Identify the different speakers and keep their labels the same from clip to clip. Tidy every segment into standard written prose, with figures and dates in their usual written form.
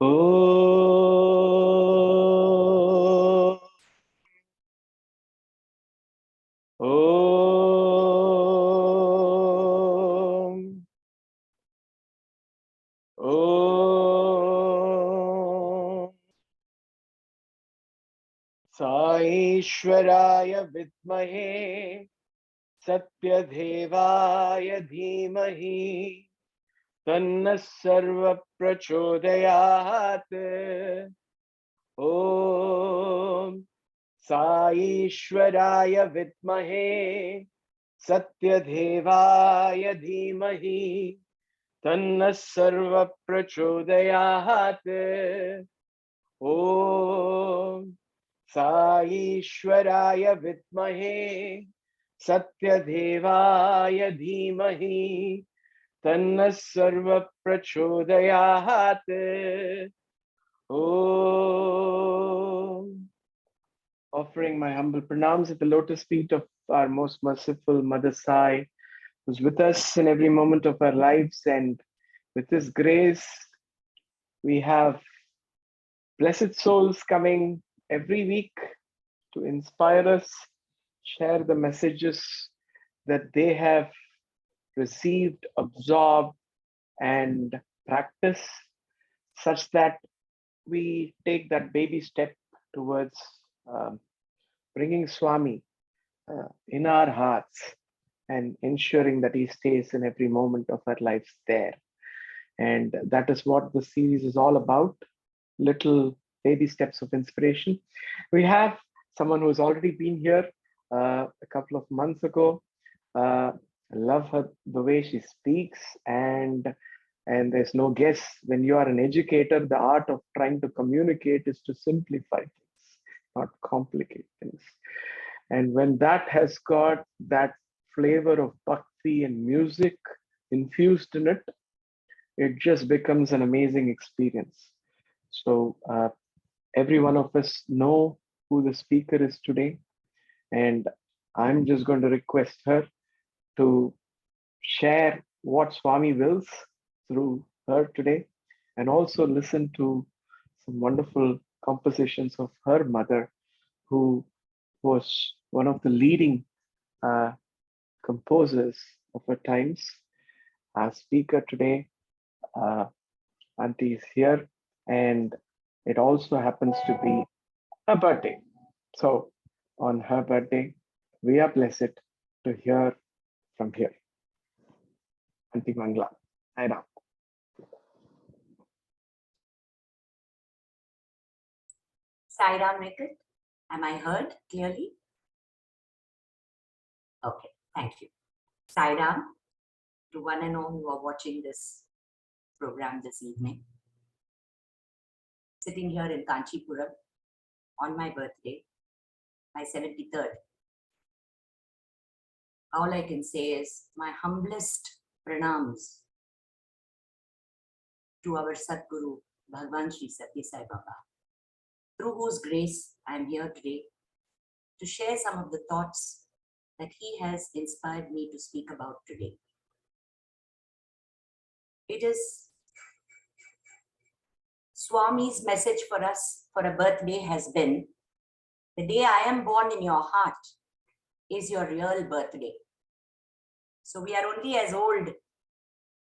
Speaker 1: Om. Om. Om. Saishwaraya Vidmahe Satyadevaya Dhimahi Tanna Sarva Prachodayat. Om Saishwaraya Vidmahe Satyadevaya Dhimahi Tanna Sarva Prachodayat. Om Saishwaraya Vidmahe Satyadevaya Dhimahi Tanna Sarva Prachodayat. Om. Offering my humble pranams at the lotus feet of our most merciful Mother Sai, who's with us in every moment of our lives, and with His grace, we have blessed souls coming every week to inspire us, share the messages that they have received, absorbed, and practice, such that we take that baby step towards bringing Swami in our hearts and ensuring that he stays in every moment of our lives there. And that is what the series is all about, little baby steps of inspiration. We have someone who's already been here a couple of months ago. I love her, the way she speaks, and there's no guess. When you are an educator, the art of trying to communicate is to simplify things, not complicate things. And when that has got that flavor of bhakti and music infused in it, it just becomes an amazing experience. So every one of us know who the speaker is today, and I'm just going to request her to share what Swami wills through her today, and also listen to some wonderful compositions of her mother, who was one of the leading composers of her times. Our speaker today, Auntie, is here, and it also happens to be her birthday. So on her birthday, we are blessed to hear from here. Auntie Mangala Ayre.
Speaker 2: Sai Govind, am I heard clearly? Okay, thank you. Sai Ram, to one and all who are watching this program this evening. Sitting here in Kanchipuram on my birthday, my 73rd. All I can say is my humblest pranams to our Sadguru, Bhagwan Sri Satya Sai Baba, through whose grace I am here today to share some of the thoughts that he has inspired me to speak about today. It is Swami's message for us for a birthday has been, the day I am born in your heart is your real birthday. So we are only as old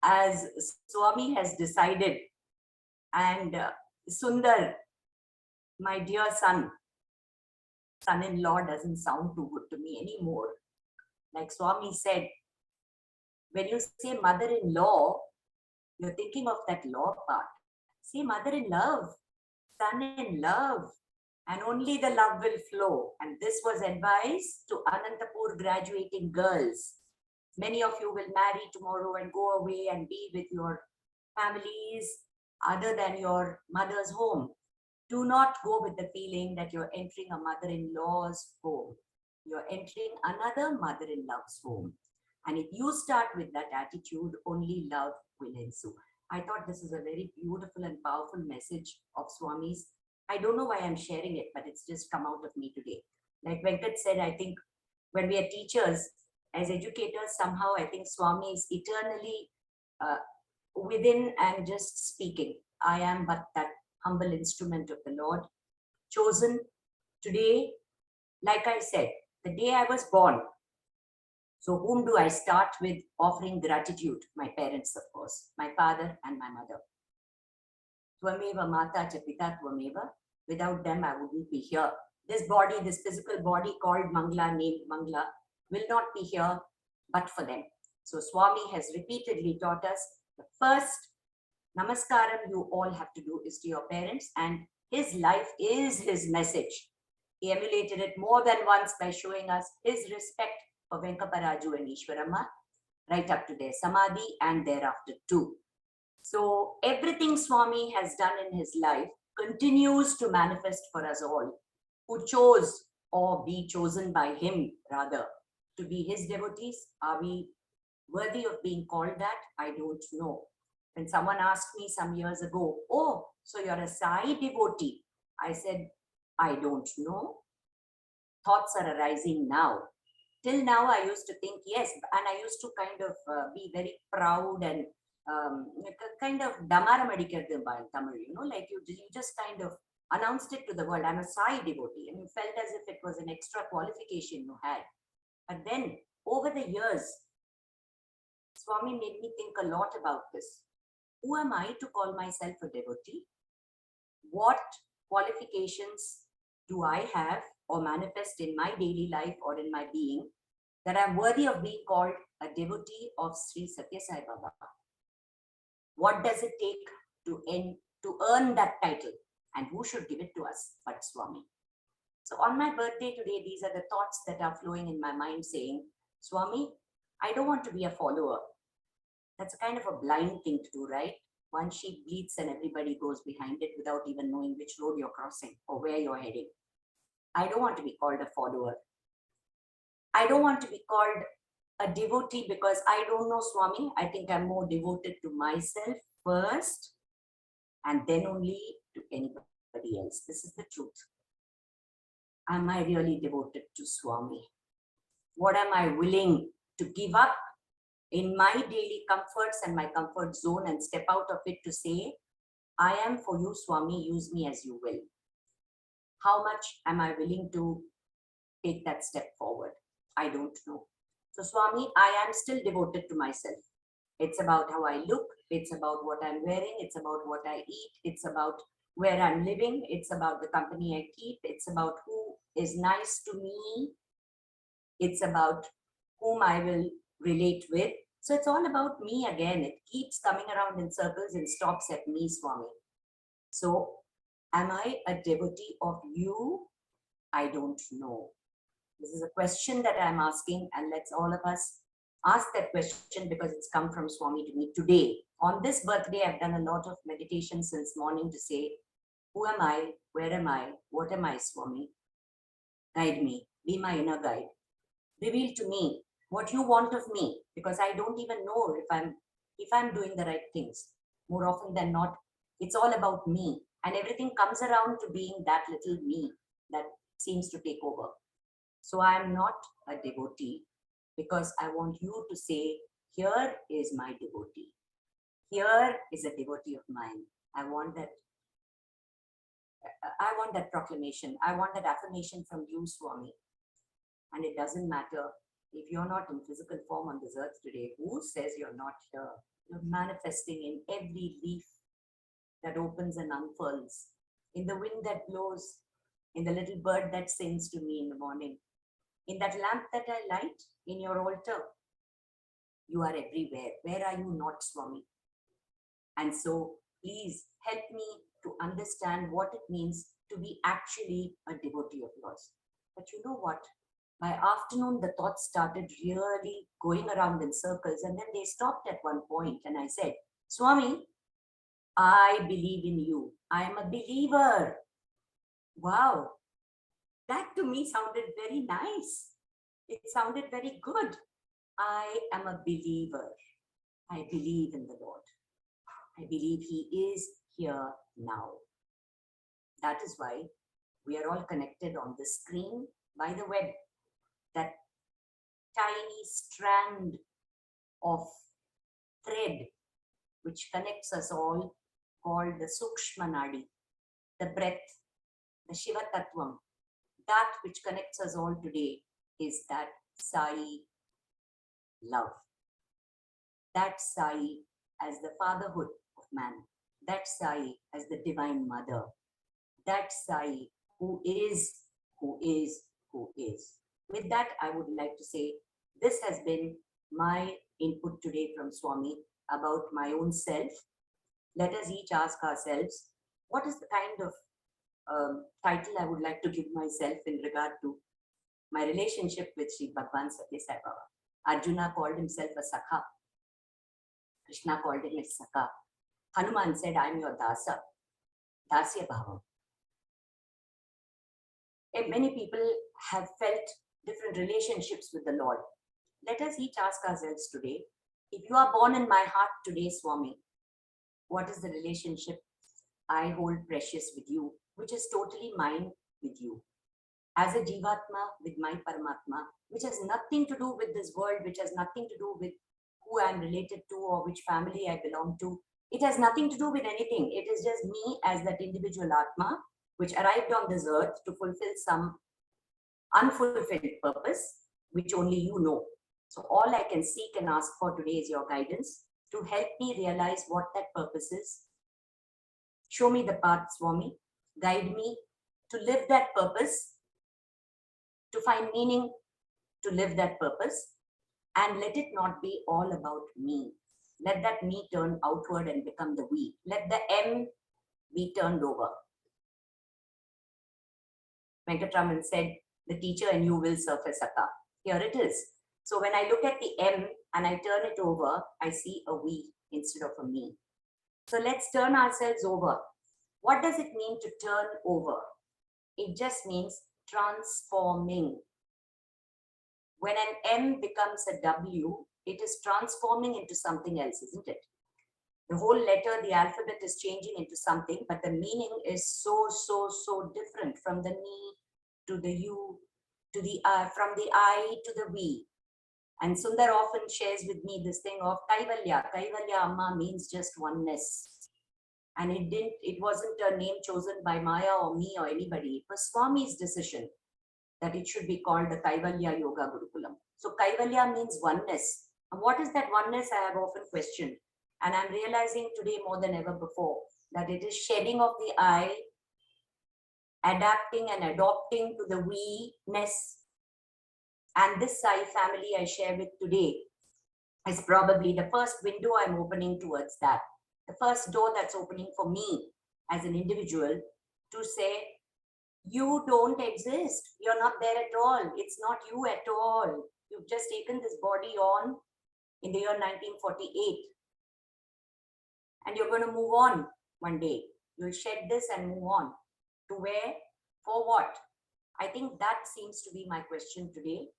Speaker 2: as Swami has decided. And Sundar, my dear son-in-law doesn't sound too good to me anymore. Like Swami said, when you say mother-in-law, you're thinking of that law part. Say mother-in-love, son-in-love, and only the love will flow. And this was advice to Anantapur graduating girls. Many of you will marry tomorrow and go away and be with your families other than your mother's home. Do not go with the feeling that you're entering a mother-in-law's home. You're entering another mother-in-law's home. And if you start with that attitude, only love will ensue. I thought this is a very beautiful and powerful message of Swami's. I don't know why I'm sharing it, but it's just come out of me today. Like Venkat said, I think when we are teachers, as educators, somehow I think Swami is eternally within and just speaking. I am but that humble instrument of the Lord, chosen today, like I said, the day I was born. So whom do I start with offering gratitude? My parents, of course, my father and my mother. Tvameva mata cha pita tvameva. Without them, I wouldn't be here. This body, this physical body called Mangala, named Mangala, will not be here but for them. So Swami has repeatedly taught us the first namaskaram you all have to do is to your parents, and his life is his message. He emulated it more than once by showing us his respect for Venkaparaju and Ishwaramma, right up to their samadhi and thereafter too. So everything Swami has done in his life continues to manifest for us all who chose or be chosen by him rather to be his devotees. Are we worthy of being called that? I don't know. When someone asked me some years ago, oh, so you're a Sai devotee, I said, I don't know. Thoughts are arising now. Till now, I used to think, yes, and I used to kind of be very proud and kind of damaram adikiradu in Tamil, like you just kind of announced it to the world. I'm a Sai devotee, and you felt as if it was an extra qualification you had. But then, over the years, Swami made me think a lot about this. Who am I to call myself a devotee? What qualifications do I have or manifest in my daily life or in my being that I'm worthy of being called a devotee of Sri Satya Sai Baba? What does it take to earn that title? And who should give it to us but Swami? So on my birthday today, these are the thoughts that are flowing in my mind saying, Swami, I don't want to be a follower. That's a kind of a blind thing to do, right? One sheep bleats and everybody goes behind it without even knowing which road you're crossing or where you're heading. I don't want to be called a follower. I don't want to be called a devotee because I don't know Swami. I think I'm more devoted to myself first and then only to anybody else. This is the truth. Am I really devoted to Swami? What am I willing to give up in my daily comforts and my comfort zone and step out of it to say, I am for you, Swami, use me as you will. How much am I willing to take that step forward? I don't know. So Swami, I am still devoted to myself. It's about how I look. It's about what I'm wearing. It's about what I eat. It's about where I'm living. It's about the company I keep. It's about who is nice to me. It's about whom I will relate with. So it's all about me again. It keeps coming around in circles and stops at me, Swami. So am I a devotee of you? I don't know. This is a question that I'm asking, and let's all of us ask that question because it's come from Swami to me today. On this birthday, I've done a lot of meditation since morning to say, who am I? Where am I? What am I, Swami? Guide me. Be my inner guide. Reveal to me what you want of me, because I don't even know if I'm doing the right things. More often than not, it's all about me, and everything comes around to being that little me that seems to take over. So I am not a devotee because I want you to say, here is my devotee. Here is a devotee of mine. I want that proclamation. I want that affirmation from you, Swami. And it doesn't matter if you're not in physical form on this earth today. Who says you're not here? You're manifesting in every leaf that opens and unfurls, in the wind that blows, in the little bird that sings to me in the morning, in that lamp that I light, in your altar. You are everywhere. Where are you not, Swami? And so please help me to understand what it means to be actually a devotee of yours. But you know what? By afternoon, the thoughts started really going around in circles, and then they stopped at one point, and I said, Swami, I believe in you. I am a believer. Wow. That to me sounded very nice. It sounded very good. I am a believer. I believe in the Lord. I believe He is here now. That is why we are all connected on the screen by the web. That tiny strand of thread which connects us all called the Sukshma Nadi, the breath, the Shiva Tattvam. That which connects us all today is that Sai love. That Sai as the fatherhood of man. That Sai as the divine mother. That Sai who is, who is, who is. With that, I would like to say, this has been my input today from Swami about my own self. Let us each ask ourselves, what is the kind of title I would like to give myself in regard to my relationship with Sri Bhagwan Satya Sai Baba. Arjuna called himself a Sakha. Krishna called him a Sakha. Hanuman said, I am your Dasa. Dasya Bhava. Many people have felt different relationships with the Lord. Let us each ask ourselves today, if you are born in my heart today, Swami, what is the relationship I hold precious with you, which is totally mine with you? As a Jivatma with my Paramatma, which has nothing to do with this world, which has nothing to do with who I am related to or which family I belong to. It has nothing to do with anything. It is just me as that individual Atma, which arrived on this earth to fulfill some unfulfilled purpose, which only you know. So all I can seek and ask for today is your guidance to help me realize what that purpose is. Show me the path, Swami. Guide me to live that purpose, to find meaning, to live that purpose, and let it not be all about me. Let that me turn outward and become the we. Let the M be turned over. Venkatraman said, the teacher and you will surface Akka. Here it is. So when I look at the M and I turn it over, I see a we instead of a me. So let's turn ourselves over. What does it mean to turn over? It just means transforming. When an M becomes a W, it is transforming into something else, isn't it? The whole letter, the alphabet is changing into something, but the meaning is so different from the me to the you, to the from the I to the we. And Sundar often shares with me this thing of Kaivalya. Kaivalya Amma means just oneness. And it wasn't a name chosen by Maya or me or anybody. It was Swami's decision that it should be called the Kaivalya Yoga Gurukulam. So Kaivalya means oneness. And what is that oneness? I have often questioned. And I'm realizing today more than ever before that it is shedding of the I, adapting and adopting to the we-ness. And this Sai family I share with today is probably the first window I'm opening towards that. The first door that's opening for me as an individual to say, you don't exist. You're not there at all. It's not you at all. You've just taken this body on in the year 1948. And you're going to move on one day. You'll shed this and move on. To where? For what? I think that seems to be my question today.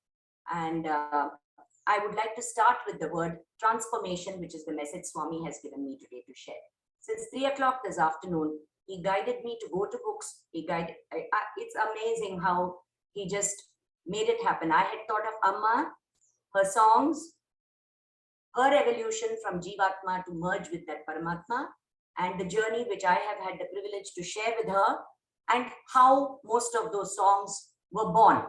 Speaker 2: And I would like to start with the word transformation, which is the message Swami has given me today to share. Since 3 o'clock this afternoon, he guided me to go to books. It's amazing how he just made it happen. I had thought of Amma, her songs, her evolution from Jivatma to merge with that Paramatma, and the journey which I have had the privilege to share with her, and how most of those songs were born.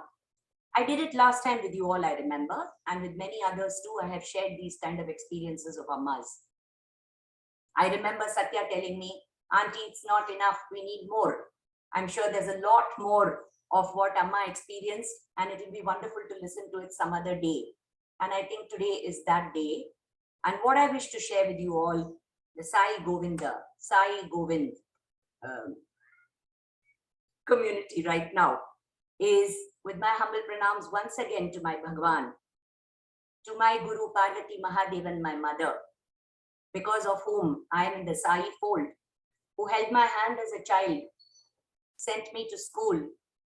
Speaker 2: I did it last time with you all, I remember, and with many others too. I have shared these kind of experiences of Ammas. I remember Satya telling me, Auntie, it's not enough, we need more. I'm sure there's a lot more of what Amma experienced, and it will be wonderful to listen to it some other day. And I think today is that day. And what I wish to share with you all, the Sai Govind community right now, is with my humble pranams once again to my Bhagwan, to my Guru Parvati Mahadevan, my mother, because of whom I am in the Sai fold, who held my hand as a child, sent me to school,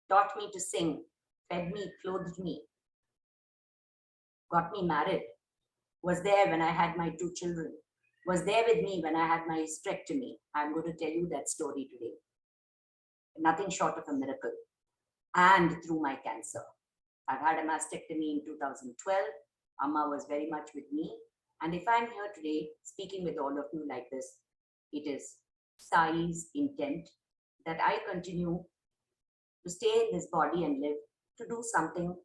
Speaker 2: taught me to sing, fed me, clothed me, got me married, was there when I had my 2 children, was there with me when I had my hysterectomy. I'm going to tell you that story today. Nothing short of a miracle. And through my cancer. I've had a mastectomy in 2012. Amma was very much with me. And if I'm here today speaking with all of you like this, it is Sai's intent that I continue to stay in this body and live to do something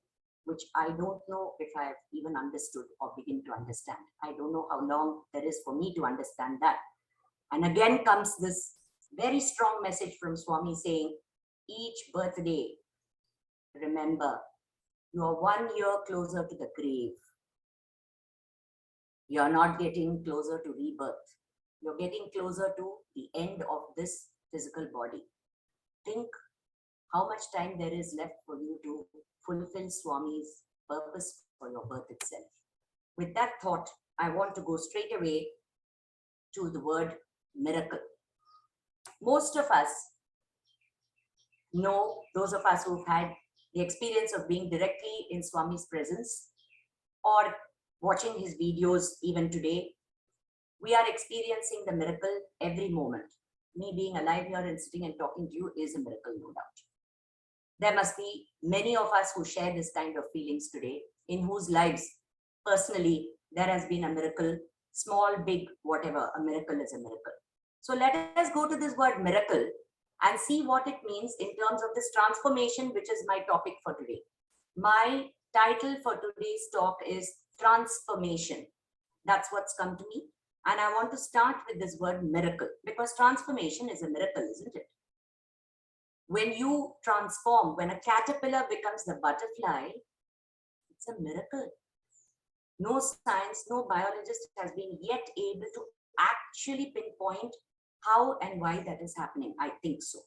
Speaker 2: which I don't know if I have even understood or begin to understand. I don't know how long there is for me to understand that. And again comes this very strong message from Swami saying, each birthday, remember, you are 1 year closer to the grave. You are not getting closer to rebirth. You're getting closer to the end of this physical body. Think how much time there is left for you to fulfill Swami's purpose for your birth itself. With that thought, I want to go straight away to the word miracle. Most of us know, those of us who've had the experience of being directly in Swami's presence or watching his videos even today, we are experiencing the miracle every moment. Me being alive here and sitting and talking to you is a miracle, no doubt. There must be many of us who share this kind of feelings today, in whose lives, personally, there has been a miracle, small, big, whatever, a miracle is a miracle. So let us go to this word miracle and see what it means in terms of this transformation, which is my topic for today. My title for today's talk is transformation. That's what's come to me. And I want to start with this word miracle, because transformation is a miracle, isn't it? When you transform, when a caterpillar becomes the butterfly, it's a miracle. No science, no biologist has been yet able to actually pinpoint how and why that is happening. I think so.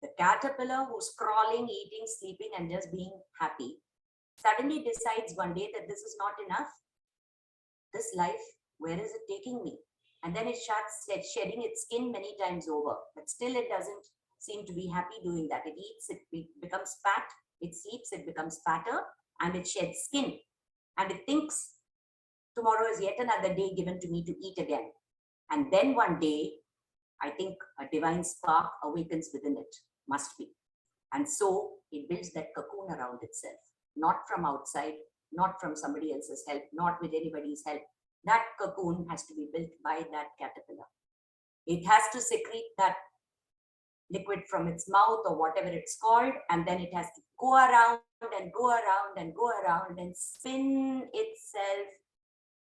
Speaker 2: The caterpillar who's crawling, eating, sleeping, and just being happy suddenly decides one day that this is not enough. This life, where is it taking me? And then it starts shedding its skin many times over, but still it doesn't seem to be happy doing that. It eats, it becomes fat, it sleeps, it becomes fatter, and it sheds skin. And it thinks tomorrow is yet another day given to me to eat again. And then one day, I think a divine spark awakens within it, must be. And so it builds that cocoon around itself, not from outside, not from somebody else's help, not with anybody's help. That cocoon has to be built by that caterpillar. It has to secrete that liquid from its mouth or whatever it's called, and then it has to go around and go around and go around and spin itself.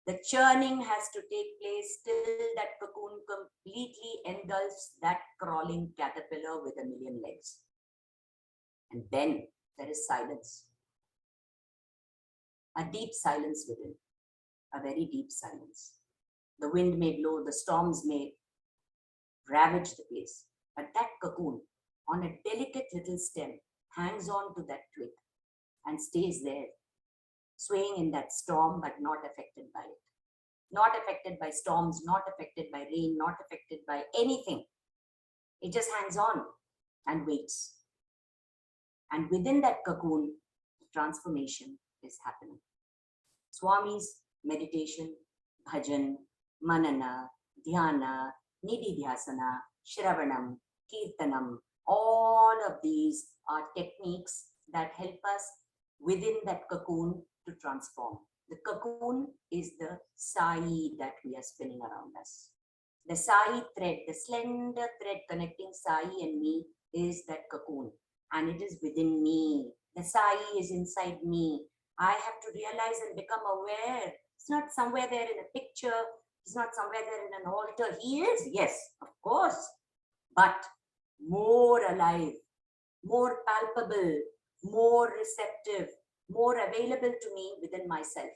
Speaker 2: The churning has to take place till that cocoon completely engulfs that crawling caterpillar with 1,000,000 legs. And then there is silence. A deep silence within. A very deep silence. The wind may blow, the storms may ravage the place. But that cocoon, on a delicate little stem, hangs on to that twig and stays there, swaying in that storm, but not affected by it. Not affected by storms, not affected by rain, not affected by anything. It just hangs on and waits. And within that cocoon, the transformation is happening. Swami's meditation, bhajan, manana, dhyana, nididhyasana, shravanam, kirtanam, all of these are techniques that help us within that cocoon to transform. The cocoon is the sai that we are spinning around us. The sai thread, the slender thread connecting sai and me is that cocoon, and it is within me. The sai is inside me. I have to realize and become aware. It's not somewhere there in a picture. It's not somewhere there in an altar. He is, yes, of course, but more alive, more palpable, more receptive, more available to me within myself.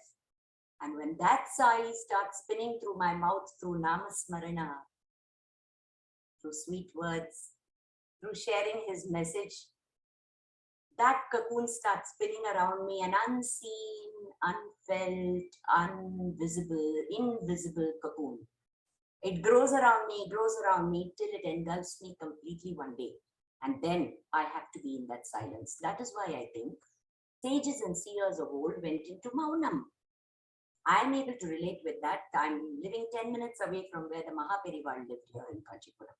Speaker 2: And when that sai starts spinning through my mouth, through namasmarana, through sweet words, through sharing his message, that cocoon starts spinning around me, an unseen, unfelt, invisible cocoon. It grows around me till it engulfs me completely one day. And then I have to be in that silence. That is why I think sages and seers of old went into Maunam. I am able to relate with that. I'm living 10 minutes away from where the Mahaperival lived here in Kanchipuram.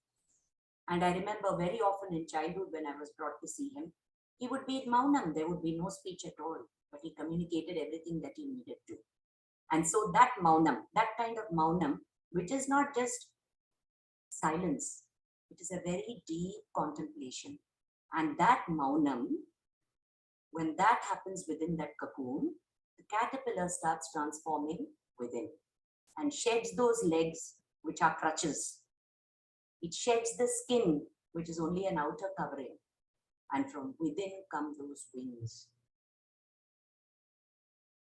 Speaker 2: And I remember very often in childhood when I was brought to see him, he would be in Maunam. There would be no speech at all, but he communicated everything that he needed to. And so that Maunam, that kind of Maunam, which is not just silence. It is a very deep contemplation. And that maunam, when that happens within that cocoon, the caterpillar starts transforming within and sheds those legs, which are crutches. It sheds the skin, which is only an outer covering. And from within come those wings.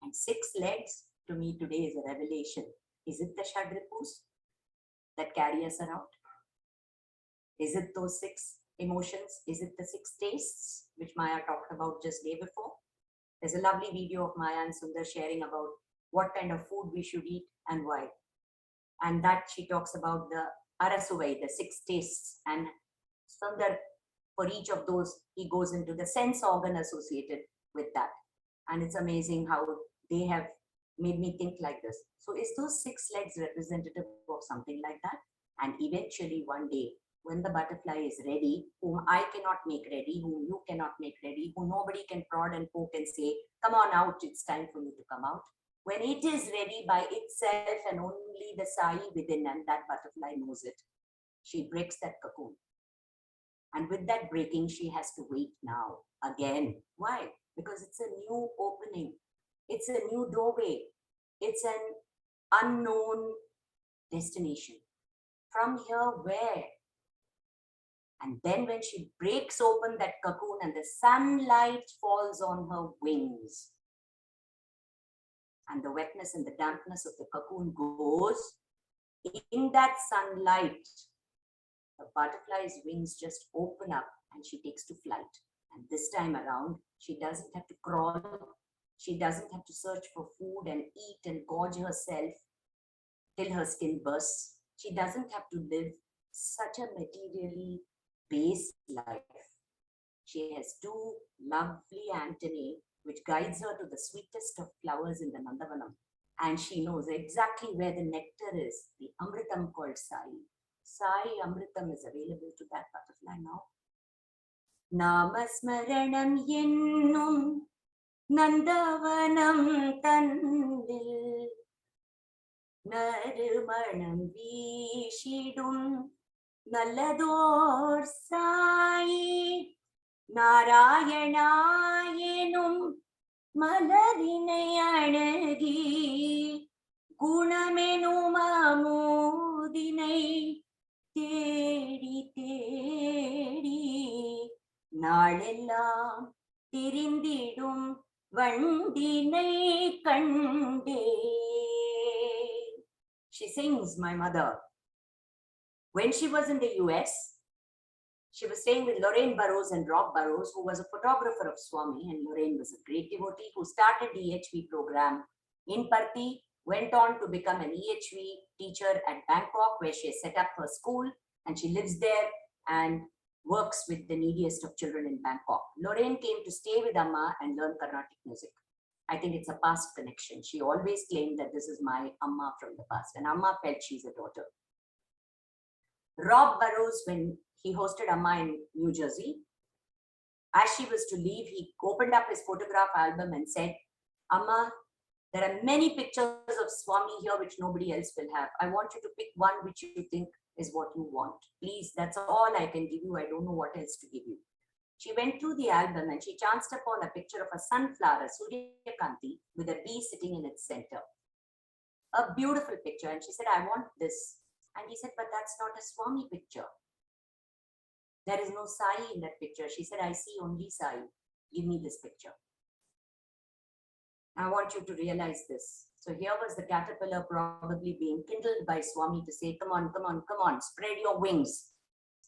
Speaker 2: And 6 legs, to me today, is a revelation. Is it the Shadripus that carry us around? Is it those 6 emotions? Is it the 6 tastes, which Maya talked about just day before? There's a lovely video of Maya and Sundar sharing about what kind of food we should eat and why. And that she talks about the Arasuvai, the 6 tastes. And Sundar, for each of those, he goes into the sense organ associated with that. And it's amazing how they have made me think like this. So is those 6 legs representative of something like that? And eventually one day, when the butterfly is ready, whom I cannot make ready, whom you cannot make ready, who nobody can prod and poke and say, come on out, it's time for you to come out. When it is ready by itself and only the Sai within, and that butterfly knows it, she breaks that cocoon. And with that breaking, she has to wait now again. Why? Because it's a new opening. It's a new doorway. It's an unknown destination. From here, where? And then when she breaks open that cocoon and the sunlight falls on her wings, and the wetness and the dampness of the cocoon goes, in that sunlight, the butterfly's wings just open up and she takes to flight. And this time around, she doesn't have to crawl. She doesn't have to search for food and eat and gorge herself till her skin bursts. She doesn't have to live such a materially base life. She has 2 lovely antennae which guides her to the sweetest of flowers in the Nandavanam. And she knows exactly where the nectar is, the Amritam called Sai. Sai Amritam is available to that butterfly now. Namasmaranam yennum Nandavanam tannil Narumanam Vishidum Nallador Sai Narayanayinum Malarinai Anagi Gunamenum Amudinai Tedi Tedi Nalellam Tirindidum Vandinai Kande. She sings, my mother. When she was in the US, she was staying with Lorraine Burrows and Rob Burrows, who was a photographer of Swami, and Lorraine was a great devotee who started the EHV program in Parthi, went on to become an EHV teacher at Bangkok, where she has set up her school, and she lives there and works with the neediest of children in Bangkok. Lorraine came to stay with Amma and learn Carnatic music. I think it's a past connection. She always claimed that this is my Amma from the past, and Amma felt she's a daughter. Rob Burrows, when he hosted Amma in New Jersey, as she was to leave, he opened up his photograph album and said, Amma, there are many pictures of Swami here which nobody else will have. I want you to pick one which you think is what you want. Please, that's all I can give you. I don't know what else to give you. She went through the album and she chanced upon a picture of a sunflower, a Suryakanti, with a bee sitting in its center. A beautiful picture. And she said, I want this. And he said, but that's not a Swami picture. There is no Sai in that picture. She said, I see only Sai. Give me this picture. I want you to realize this. So here was the caterpillar probably being kindled by Swami to say, come on, come on, come on, spread your wings.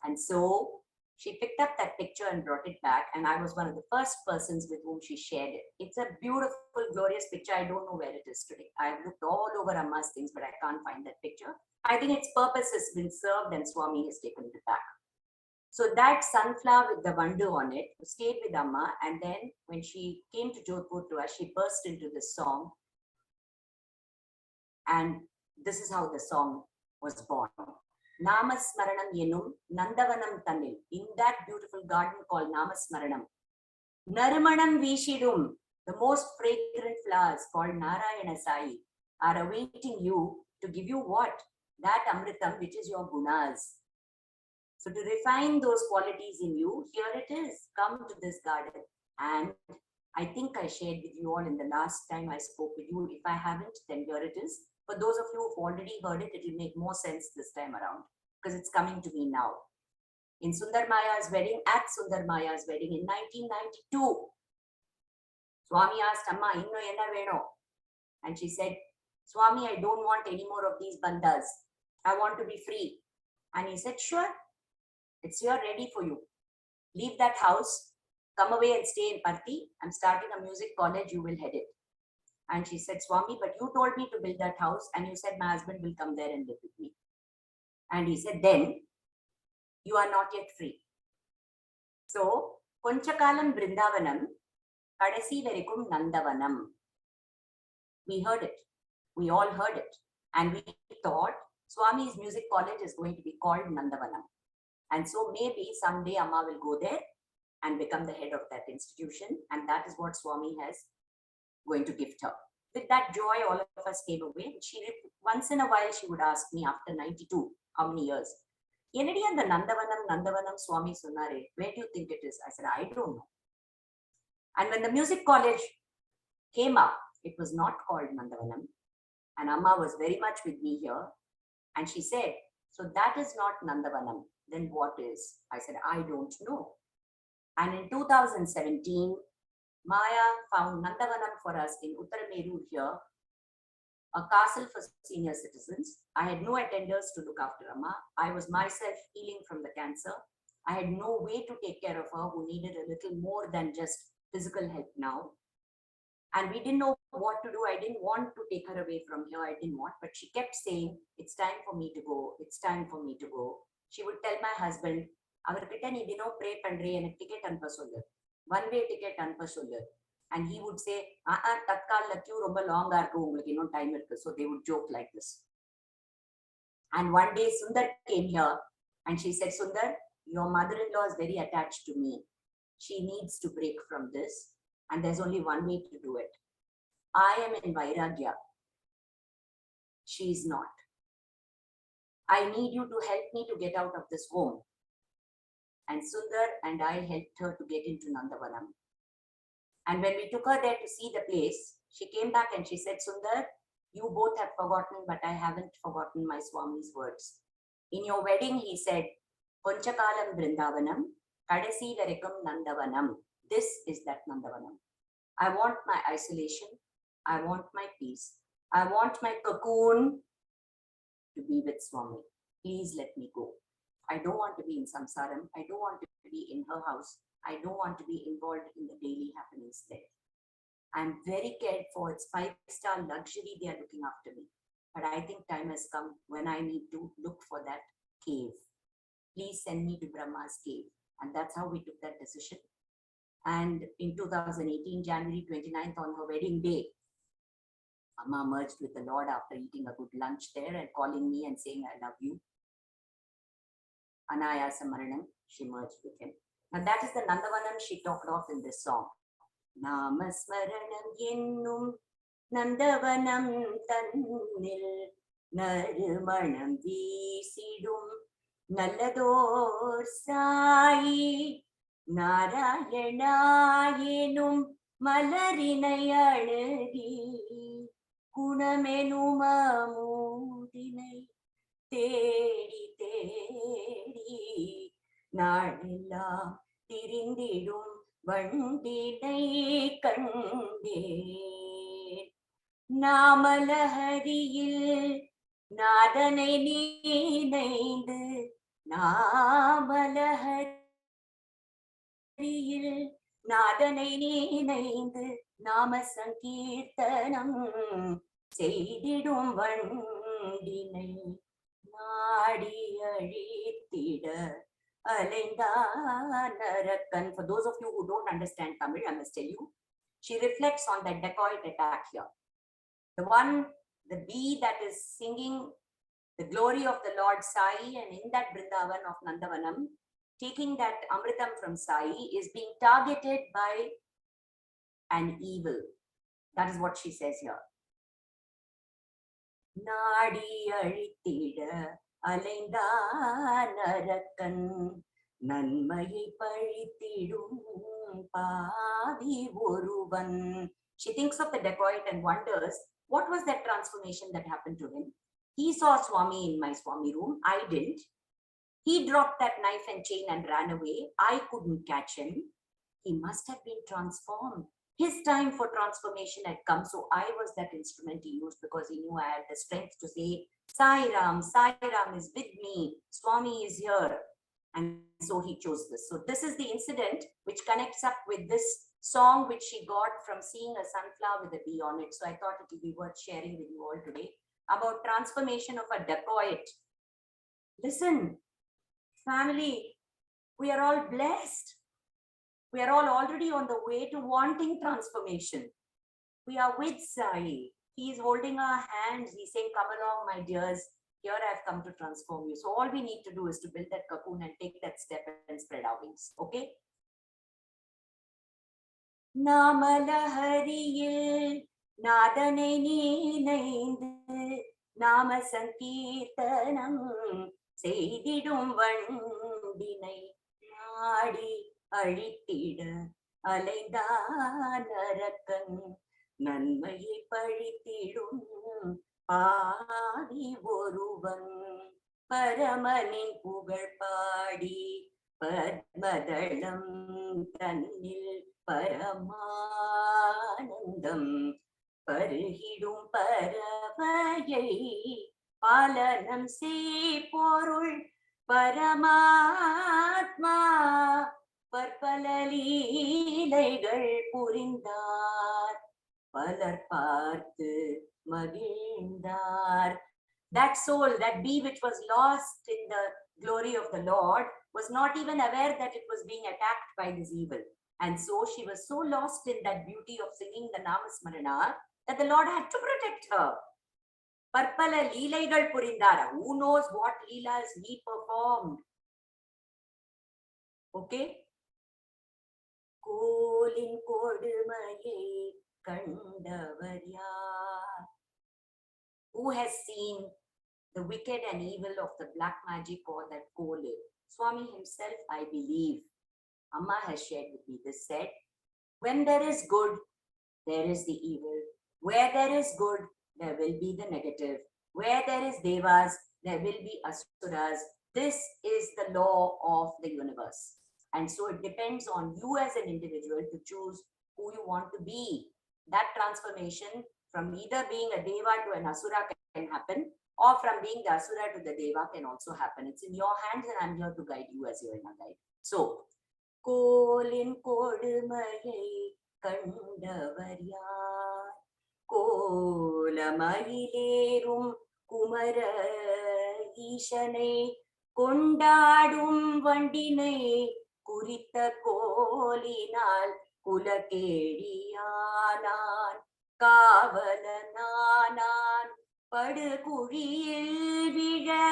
Speaker 2: And so she picked up that picture and brought it back. And I was one of the first persons with whom she shared it. It's a beautiful, glorious picture. I don't know where it is today. I've looked all over Amma's things, but I can't find that picture. I think its purpose has been served and Swami has taken it back. So that sunflower with the vandu on it stayed with Amma. And then when she came to Jodhpur to us, she burst into this song. And this is how the song was born. Namasmaranam yenum Nandavanam Tanil. In that beautiful garden called Namasmaranam. Narumanam Vishidum. The most fragrant flowers called Narayana Sai are awaiting you to give you what? That Amritam, which is your gunas. So to refine those qualities in you, here it is. Come to this garden. And I think I shared with you all in the last time I spoke with you. If I haven't, then here it is. For those of you who've already heard it, it will make more sense this time around because it's coming to me now. In Sundar Maya's wedding, at Sundar Maya's wedding in 1992, Swami asked Amma, Inno enna veno? And she said, Swami, I don't want any more of these bandhas. I want to be free. And he said, sure, it's here ready for you. Leave that house, come away and stay in Parthi. I'm starting a music college, you will head it. And she said, Swami, but you told me to build that house and you said my husband will come there and live with me. And he said, then you are not yet free. So, Konchakalam Brindavanam, Kadasi Verikum Nandavanam. We heard it. We all heard it. And we thought Swami's music college is going to be called Nandavanam. And so maybe someday Amma will go there and become the head of that institution. And that is what Swami has going to gift her. With that joy, all of us came away. Once in a while, she would ask me after 92, how many years? Yenadi and the Nandavanam Swami Sunare, where do you think it is? I said, I don't know. And when the music college came up, it was not called Nandavanam. And Amma was very much with me here. And she said, so that is not Nandavanam. Then what is? I said, I don't know. And in 2017, Maya found Nandavanam for us in Uttaramerur here, a castle for senior citizens. I had no attenders to look after Amma. I was myself healing from the cancer. I had no way to take care of her, who needed a little more than just physical help now. And we didn't know what to do. I didn't want to take her away from here. I didn't want, but she kept saying, it's time for me to go. It's time for me to go. She would tell my husband, avarkitta nee dino pray pandri enak ticket anpa sollu. One-way ticket anpa sollu. And he would say, tatkal la queue romba long ah irukku ungalku innum time irukku. So they would joke like this. And one day Sundar came here and she said, Sundar, your mother-in-law is very attached to me. She needs to break from this. And there's only one way to do it. I am in Vairagya. She is not. I need you to help me to get out of this home. And Sundar and I helped her to get into Nandavanam. And when we took her there to see the place, she came back and she said, Sundar, you both have forgotten, but I haven't forgotten my Swami's words. In your wedding, he said, Konchakalam Brindavanam, Kadasi Varikam Nandavanam. This is that Nandavanam. I want my isolation. I want my peace. I want my cocoon to be with Swami. Please let me go. I don't want to be in samsaram. I don't want to be in her house. I don't want to be involved in the daily happenings there. I'm very cared for. It's 5-star luxury. They are looking after me. But I think time has come when I need to look for that cave. Please send me to Brahma's cave. And that's how we took that decision. And in 2018, January 29th, on her wedding day, Amma merged with the Lord after eating a good lunch there and calling me and saying, I love you. Anayasa Maranam, she merged with him. Now that is the Nandavanam she talked of in this song. Namasmaranam yennum Nandavanam tannil narumanam veesidum nallador sai Narayanayinum Malarinai Alagi Kunamenum Amudinai Tedi Tedi Nadilla Tirindidum Vandinai Kande Namalahadiyil Nadanai Ninaindu Namalahadiyil நாதனை நினைந்து நாம சங்கீர்த்தனம் செய்திடும் வண்டினை நாடி அழித்திட அலைந்தானரக்கன். For those of you who don't understand Tamil, I must tell you, she reflects on that dacoit attack here. The bee that is singing the glory of the Lord Sai, and in that Vrindavan of Nandavanam, taking that Amritam from Sai, is being targeted by an evil. That is what she says here. Nadi Aritida அலைந்தான் அரக்கன் நன்மையை பழித்திடும் பாவி ஒருவன். She thinks of the dacoit and wonders what was that transformation that happened to him. He saw Swami in my Swami room. I didn't. He dropped that knife and chain and ran away. I couldn't catch him. He must have been transformed. His time for transformation had come. So I was that instrument he used because he knew I had the strength to say, Sai Ram is with me. Swami is here. And so he chose this. So this is the incident which connects up with this song which she got from seeing a sunflower with a bee on it. So I thought it would be worth sharing with you all today about transformation of a dacoit. Listen, family, we are all blessed. We are all already on the way to wanting transformation. We are with Sai. He is holding our hands. He's saying, come along, my dears. Here I have come to transform you. So all we need to do is to build that cocoon and take that step and spread our wings. Okay? நாமலஹரியில் நாதனை நீனைந்து நாம சங்கீர்த்தனம் செய்திடும் வண்டினை நாடி அழித்திட அலைந்தான் அரக்கன் நன்மையை பழித்திடும் பாவி ஒருவன் பரமனின் புகழ் பாடி பத்மதளம் தன்னில் பரமானந்தம் பருகிடும் பரவையை பாலனம் செய்பொருள் பரமாத்மா பற்பல லீலைகள் புரிந்தார் பலர் பார்த்து மகிழ்ந்தார். That soul, that bee which was lost in the glory of the Lord, was not even aware that it was being attacked by this evil. And so she was so lost in that beauty of singing the Namasmarana that the Lord had to protect her. Parpala Leelaigal Purindara. Who knows what Leelas he performed? Okay? Kolin Kodumaye Kandavar yaar. Who has seen the wicked and evil of the black magic or that Kole? Swami himself, I believe, Amma has shared with me this, said, when there is good, there is the evil. Where there is good, there will be the negative. Where there is devas, there will be asuras. This is the law of the universe. And so it depends on you as an individual to choose who you want to be. That transformation from either being a deva to an asura can happen, or from being the asura to the deva can also happen. It's in your hands, and I'm here to guide you as your inner guide. So, Kolin Kodumaye Kandavar yaar. Kolamayilerum Kumara Ishanai Kondadum Vandinai Kurita Kolinal Kulakediyanan Kavalananan Padukuriil Vida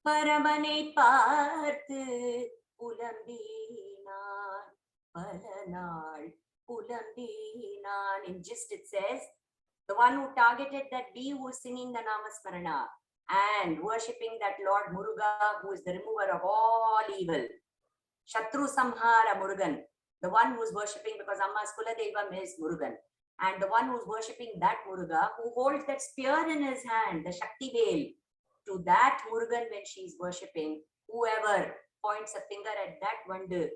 Speaker 2: Paramane Parthu Pulambinan Palanal Pulambinan. In gist it says, the one who targeted that bee who was singing the Namasmarana and worshipping that Lord Muruga, who is the remover of all evil. Shatru Samhara Murugan, the one who is worshipping, because Amma's Kuladevam is Murugan. And the one who is worshipping that Muruga, who holds that spear in his hand, the Shakti veil, to that Murugan when she is worshipping, whoever points a finger at that wonder,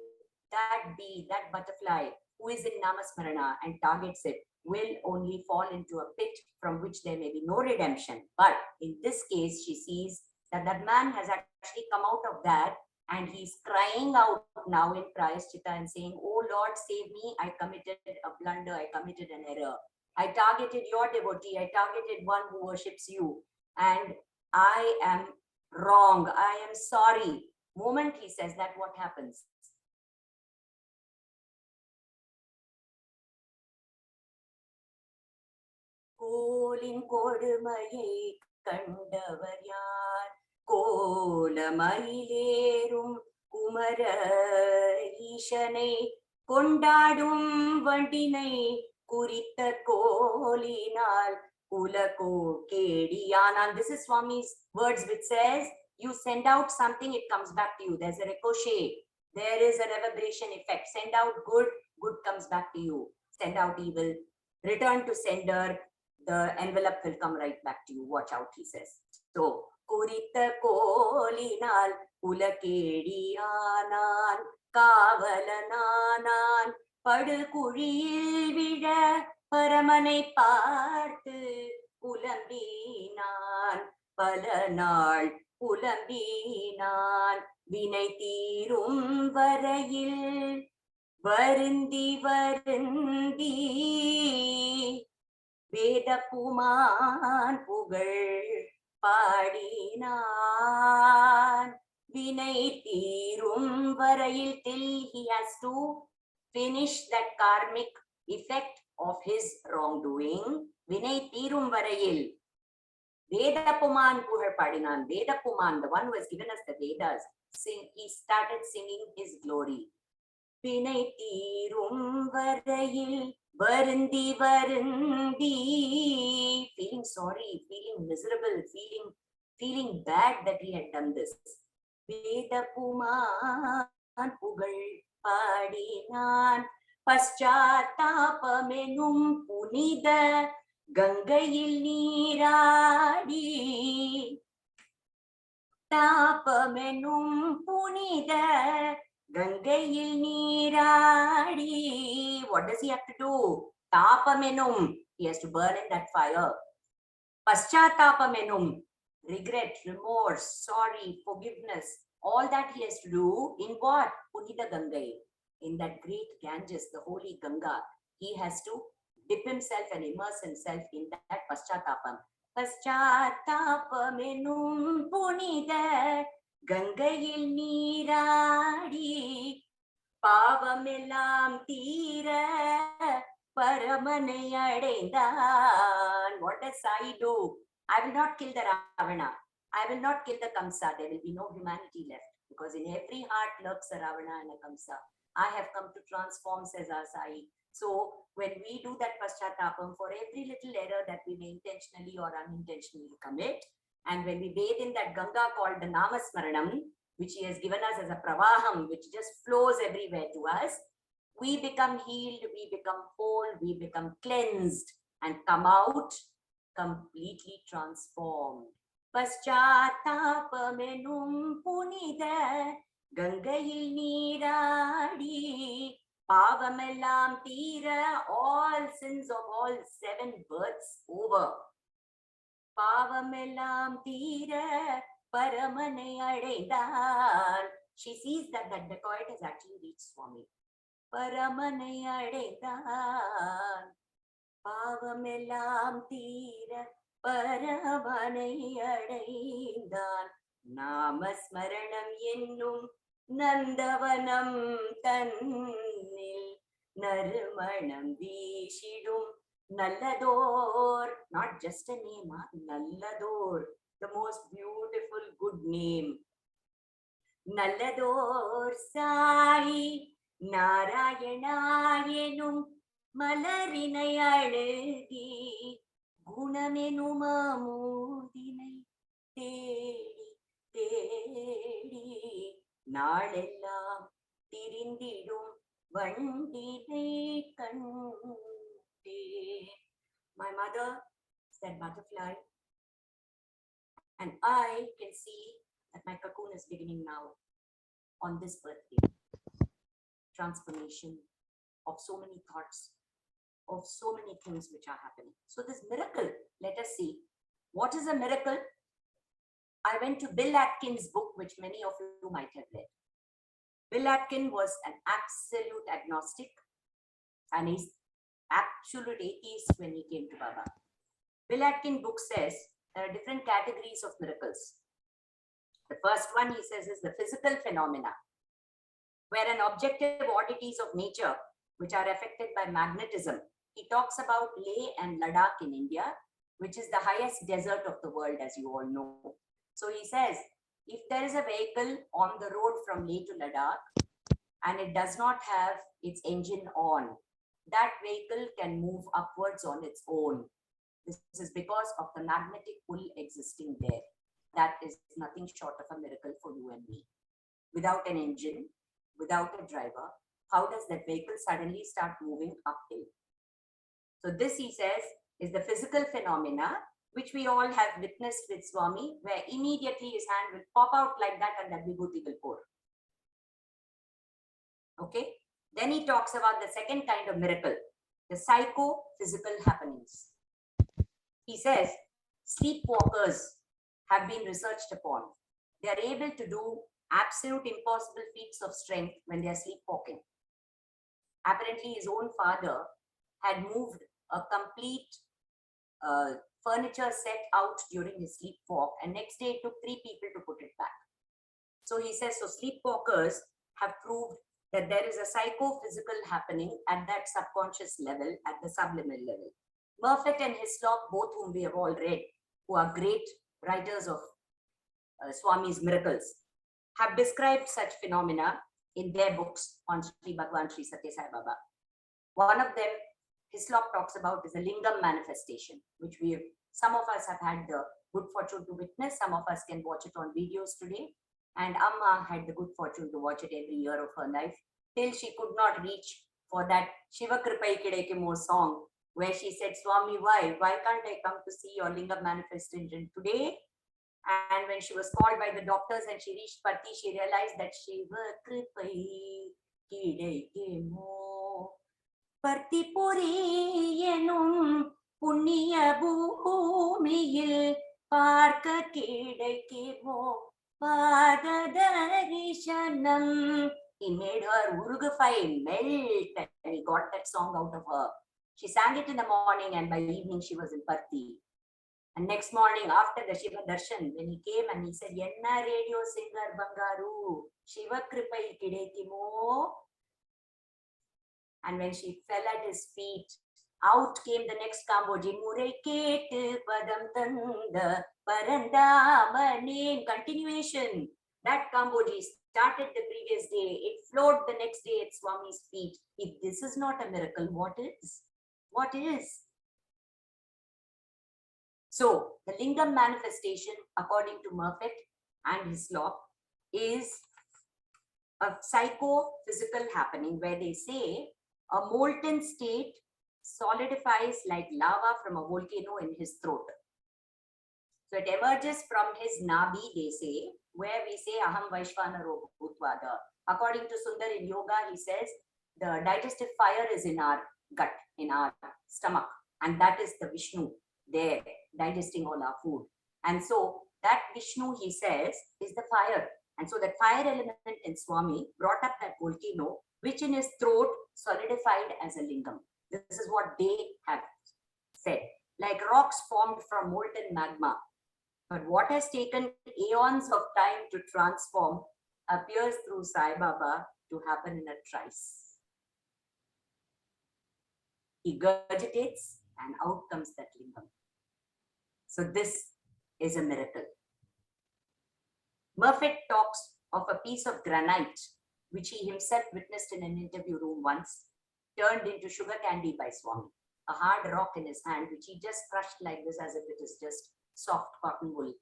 Speaker 2: that bee, that butterfly, who is in Namasmarana and targets it, will only fall into a pit from which there may be no redemption. But in this case, she sees that that man has actually come out of that, and he's crying out now in Prayaschitta and saying, oh Lord, save me, I committed a blunder, I committed an error. I targeted your devotee, I targeted one who worships you, and I am wrong, I am sorry. Moment he says that, what happens? Kolin Kodumaye Kandavar yaar. Kolamayilerum Kumara Ishanai Kondadum Vandinai Kurita Kolinal Kulako Kediyanan. This is Swami's words which says, You send out something, it comes back to you. There's a ricochet. There is a reverberation effect. Send out good, good comes back to you. Send out evil, return to sender, the envelope will come right back to you. Watch out, he says. So, Kurita Kolinal Ulakediyanan Kavalananan Padukuriil Vida Paramane Partu Pulambinan Palanal Pulambinan Vinai Thirum Varayil Varundi Varundi Vedapuman Pugal Padinan Vinai Thirum Varayil, till he has to finish that karmic effect of his wrongdoing. Vinai Thirum Varayil. Vedapuman Pugal Padinan. Vedapuman, the one who has given us the Vedas, he started singing his glory. Vinai Thirum Varayil. Varundi, Varundi, feeling sorry, feeling miserable, feeling bad that he had done this. Vedapuman Pugal Padinan Paschatapamenum Punida Gangayil Niradi Tapamenum Punida Gangayil Niradi. What does he have to do? Tapamenum. He has to burn in that fire. Paschatapamenum. Regret, remorse, sorry, forgiveness. All that he has to do in what? Punita Gangai. In that great Ganges, the holy Ganga. He has to dip himself and immerse himself in that Paschatapam. Paschatapamenum Punita Gangayil Niradi Pavamellam Tira Paramane Adendan. What does Sai do? I will not kill the Ravana. I will not kill the Kamsa. There will be no humanity left. Because in every heart lurks a Ravana and a Kamsa. I have come to transform, says our Sai. So when we do that Paschatapam, for every little error that we may intentionally or unintentionally commit, and when we bathe in that Ganga called the Namasmaranam, which he has given us as a pravaham, which just flows everywhere to us, we become healed, we become whole, we become cleansed and come out completely transformed. Paschatapamenum punida Gangayil Niradi Pavamellam Tira, all sins of all 7 births over. Pavamellam Tira Paramane Adendan. She sees that that dacoit has actually reached Swami. Paramane Adendan. Pavamellam Tira Paramane Adendan. Namasmaranam Yennum Nandavanam Tannil Narumanam Vishidum Nallador. Not just a name, Nallador, the most beautiful good name. Nallador Sai Narayanayenu Malarinai Alagi Gunamenum Amudinai Tedi Tedi Nalellam Tirindidum Vandinai Kante. My mother is that butterfly, and I can see that my cocoon is beginning now on this birthday. Transformation of so many thoughts, of so many things which are happening. So this miracle, let us see. What is a miracle? I went to Bill Atkins' book, which many of you might have read. Bill Atkins was an absolute agnostic and he's absolute atheist when he came to Baba. Bill Atkins' book says there are different categories of miracles. The first one, he says, is the physical phenomena, where an objective oddities of nature, which are affected by magnetism. He talks about Leh and Ladakh in India, which is the highest desert of the world, as you all know. So he says, if there is a vehicle on the road from Leh to Ladakh, and it does not have its engine on, that vehicle can move upwards on its own. This is because of the magnetic pull existing there. that is nothing short of a miracle for you and me. Without an engine, without a driver, how does that vehicle suddenly start moving uphill? So this, he says, is the physical phenomena which we all have witnessed with Swami, where immediately his hand will pop out like that and that vibhuti will pour. Okay. Then he talks about the second kind of miracle, the psycho-physical happenings. He says, sleepwalkers have been researched upon. They are able to do absolute impossible feats of strength when they are sleepwalking. Apparently, his own father had moved a complete furniture set out during his sleepwalk, and next day it took 3 people to put it back. So he says, so sleepwalkers have proved that there is a psycho-physical happening at that subconscious level, at the subliminal level. Murphet and Hislop, both whom we have all read, who are great writers of Swami's miracles, have described such phenomena in their books on Sri Bhagwan Sri Satya Sai Baba. One of them, Hislop talks about, is the Lingam Manifestation, which some of us have had the good fortune to witness. Some of us can watch it on videos today. And Amma had the good fortune to watch it every year of her life, till she could not reach for that Shiva Kripai Kide Mo song, where she said, Swami, why can't I come to see your Lingam Manifestation today? And when she was called by the doctors and she reached Pati, she realized that Shiva Kripai Kide Mo Partipuri Yenum Punya Bhumiyil Parka Kide Mo Padadarishanam. He made her urugafai melt and he got that song out of her. She sang it in the morning and by evening she was in Patti. And next morning after the Shiva Darshan, when he came and he said, Yenna radio singer Bangaru, Shiva Kripai Kidekimo. And when she fell at his feet, out came the next Kamboji, Mure Ket Padam Tanda Parandamane. Continuation. That Kamboji started the previous day. It flowed the next day at Swami's feet. If this is not a miracle, what is? What is? So, the Lingam Manifestation, according to Murphet and Hislop, is a psycho-physical happening where they say a molten state solidifies like lava from a volcano in his throat. So it emerges from his nabi, they say, where we say Aham Vaishvanaro Bhutvada. According to Sundar in yoga, he says the digestive fire is in our gut, in our stomach, and that is the Vishnu there digesting all our food. And so that Vishnu, he says, is the fire. And so that fire element in Swami brought up that volcano, which in his throat solidified as a lingam. This is what they have said. Like rocks formed from molten magma. But what has taken eons of time to transform appears through Sai Baba to happen in a trice. He gurgitates and out comes that lingam. So this is a miracle. Murphet talks of a piece of granite, which he himself witnessed in an interview room once, turned into sugar candy by Swami. A hard rock in his hand, which he just crushed like this as if it is just soft cotton wool.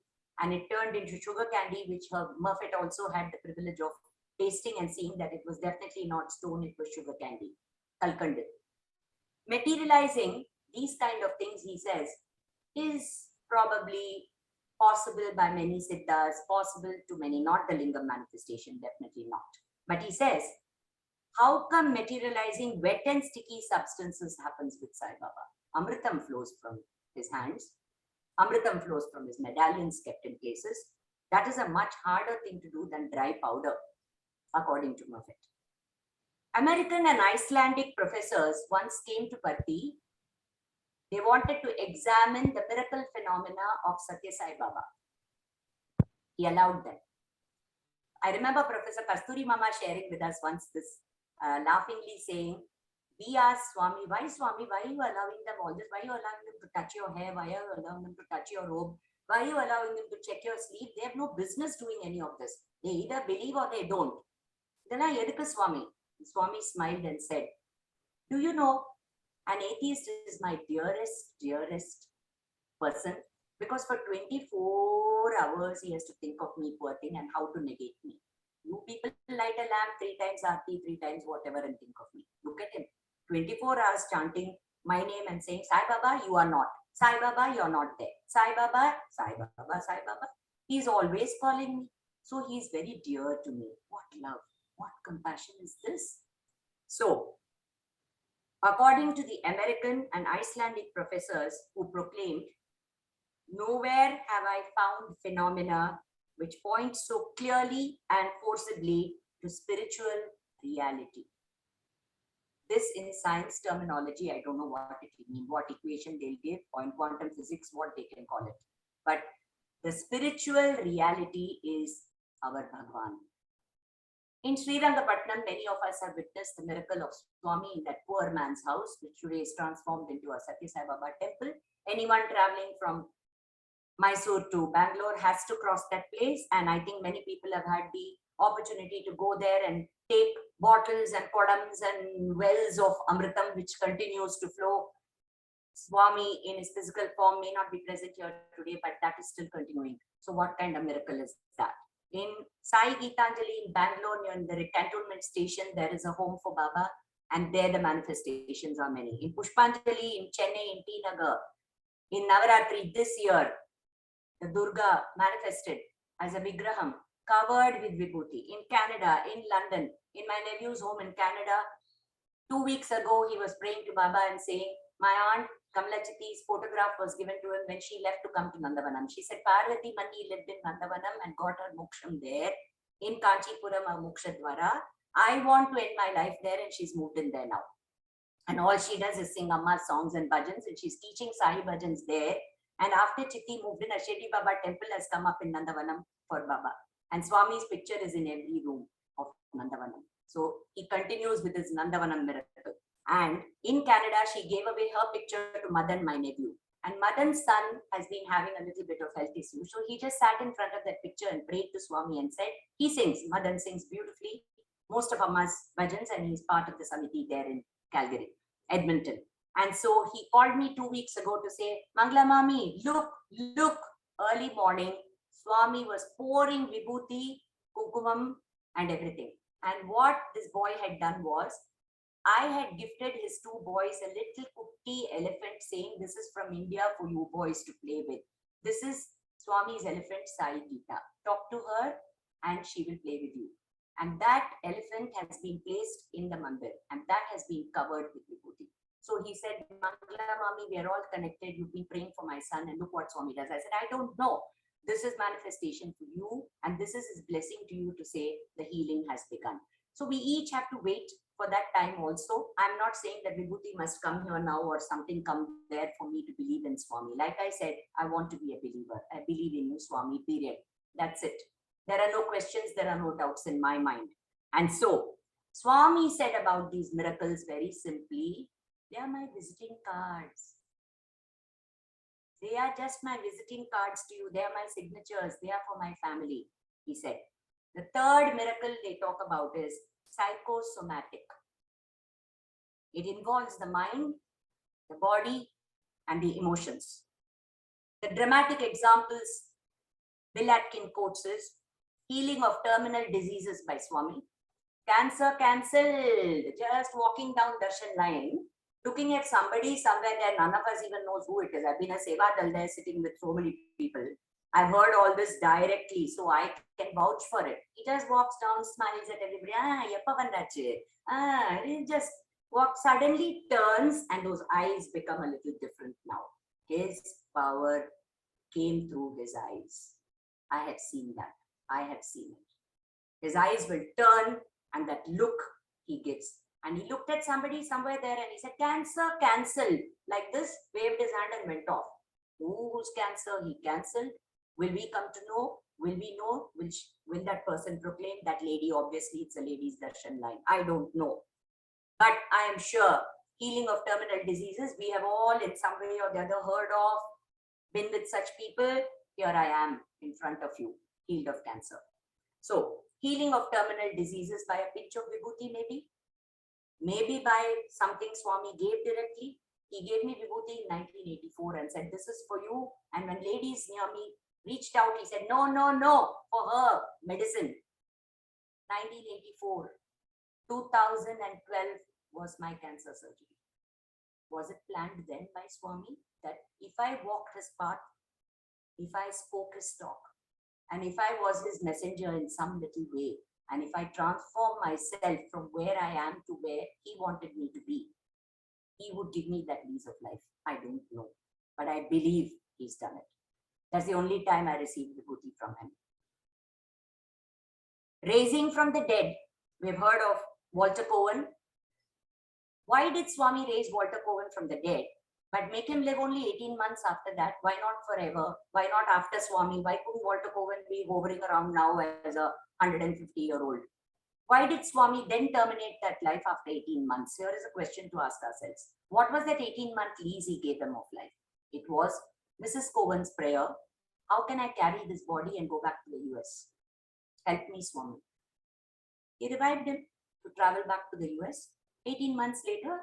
Speaker 2: And it turned into sugar candy, which Murphet also had the privilege of tasting and seeing that it was definitely not stone, it was sugar candy. Kalkand. Materializing these kind of things, he says, is probably possible by many siddhas, possible to many, not the Lingam Manifestation, definitely not. But he says, how come materializing wet and sticky substances happens with Sai Baba? Amritam flows from his hands. Amritam flows from his medallions kept in cases. That is a much harder thing to do than dry powder, according to Murphet. American and Icelandic professors once came to Patti. They wanted to examine the miracle phenomena of Satya Sai Baba. He allowed them. I remember Professor Kasturi Mama sharing with us once this, laughingly saying, we asked Swami, why are you allowing them all this? Why are you allowing them to touch your hair? Why are you allowing them to touch your robe? Why are you allowing them to check your sleeve? They have no business doing any of this. They either believe or they don't. Then I edukka Swami. Swami smiled and said, do you know, an atheist is my dearest person. Because for 24 hours, he has to think of me, poor thing, and how to negate me. You people light a lamp 3 times aarti, 3 times whatever, and think of me. Look at him. 24 hours chanting my name and saying, Sai Baba, you are not. Sai Baba, you're not there. Sai Baba, Sai Baba, Sai Baba. He's always calling me. So he's very dear to me. What love, what compassion is this? So, according to the American and Icelandic professors who proclaimed, nowhere have I found phenomena which point so clearly and forcibly to spiritual reality. This in science terminology, I don't know what it will mean, what equation they'll give, or in quantum physics, what they can call it. But the spiritual reality is our Bhagwan. In Srirangapatnam, many of us have witnessed the miracle of Swami in that poor man's house, which today is transformed into a Satya Sai Baba temple. Anyone traveling from Mysore to Bangalore has to cross that place. And I think many people have had the opportunity to go there and take bottles and kodams and wells of Amritam, which continues to flow. Swami in his physical form may not be present here today, but that is still continuing. So what kind of miracle is that? In Sai Gitanjali in Bangalore, near the cantonment station, there is a home for Baba, and there the manifestations are many. In Pushpanjali in Chennai, in T Nagar, in Navaratri this year, the Durga manifested as a Vigraham covered with Vibhuti. In Canada, in London, in my nephew's home in Canada, 2 weeks ago, he was praying to Baba and saying, my aunt Kamala Chitti's photograph was given to him when she left to come to Nandavanam. She said Parvati Mani lived in Nandavanam and got her moksham there in Kanchipuram or Mokshadwara. I want to end my life there, and she's moved in there now. And all she does is sing Amma songs and bhajans, and she's teaching Sai bhajans there. And after Chitti moved in, a Shedi Baba temple has come up in Nandavanam for Baba. And Swami's picture is in every room of Nandavanam. So he continues with his Nandavanam miracle. And in Canada, she gave away her picture to Madan, my nephew. And Madan's son has been having a little bit of health issues. So he just sat in front of that picture and prayed to Swami and said, he sings, Madan sings beautifully, most of Amma's bhajans, and he's part of the Samiti there in Calgary, Edmonton. And so he called me 2 weeks ago to say, Mangala Mami, look, early morning, Swami was pouring vibhuti, kukumam, and everything. And what this boy had done was, I had gifted his 2 boys a little kutti elephant, saying, this is from India for you boys to play with. This is Swami's elephant, Sai Gita. Talk to her and she will play with you. And that elephant has been placed in the mandir, and that has been covered with vibhuti. So he said, Mangala Mami, we are all connected. You've been praying for my son, and look what Swami does. I said, I don't know. This is manifestation for you, and this is his blessing to you to say the healing has begun. So we each have to wait for that time also. I'm not saying that Vibhuti must come here now or something come there for me to believe in Swami. Like I said, I want to be a believer. I believe in you, Swami, period. That's it. There are no questions, there are no doubts in my mind. And so, Swami said about these miracles very simply, they are my visiting cards. They are just my visiting cards to you. They are my signatures. They are for my family, he said. The third miracle they talk about is psychosomatic. It involves the mind, the body, and the emotions. The dramatic examples Bill Atkin quotes is healing of terminal diseases by Swami. Cancer cancelled. Just walking down Darshan line, looking at somebody somewhere there, none of us even knows who it is. I've been a Seva Dal there sitting with so many people. I've heard all this directly, so I can vouch for it. He just walks down, smiles at everybody. He just walks, suddenly turns, and those eyes become a little different now. His power came through his eyes. I have seen that. I have seen it. His eyes will turn, and that look he gives. And he looked at somebody somewhere there and he said, cancer cancelled. Like this, waved his hand and went off. Whose cancer he cancelled? Will we come to know? Will we know? Will that person proclaim? That lady, obviously it's a lady's darshan line. I don't know. But I am sure healing of terminal diseases, we have all in some way or the other heard of, been with such people. Here I am in front of you, healed of cancer. So healing of terminal diseases by a pinch of vibhuti maybe by something Swami gave directly, He gave me vibhuti in 1984 and said, this is for you. And when ladies near me reached out, he said, no, no, no, for her, medicine. 1984, 2012 was my cancer surgery. Was it planned then by Swami that if I walked his path, if I spoke his talk, and if I was his messenger in some little way, and if I transform myself from where I am to where he wanted me to be, he would give me that lease of life? I don't know, but I believe he's done it. That's the only time I received vibhuti from him. Raising from the dead, we've heard of Walter Cohen. Why did Swami raise Walter Cohen from the dead, but make him live only 18 months after that? Why not forever? Why not after Swami? Why couldn't Walter Cohen be hovering around now as a 150-year-old? Why did Swami then terminate that life after 18 months? Here is a question to ask ourselves. What was that 18-month lease he gave them of life? It was Mrs. Cohen's prayer. How can I carry this body and go back to the US? Help me, Swami. He revived him to travel back to the US. 18 months later,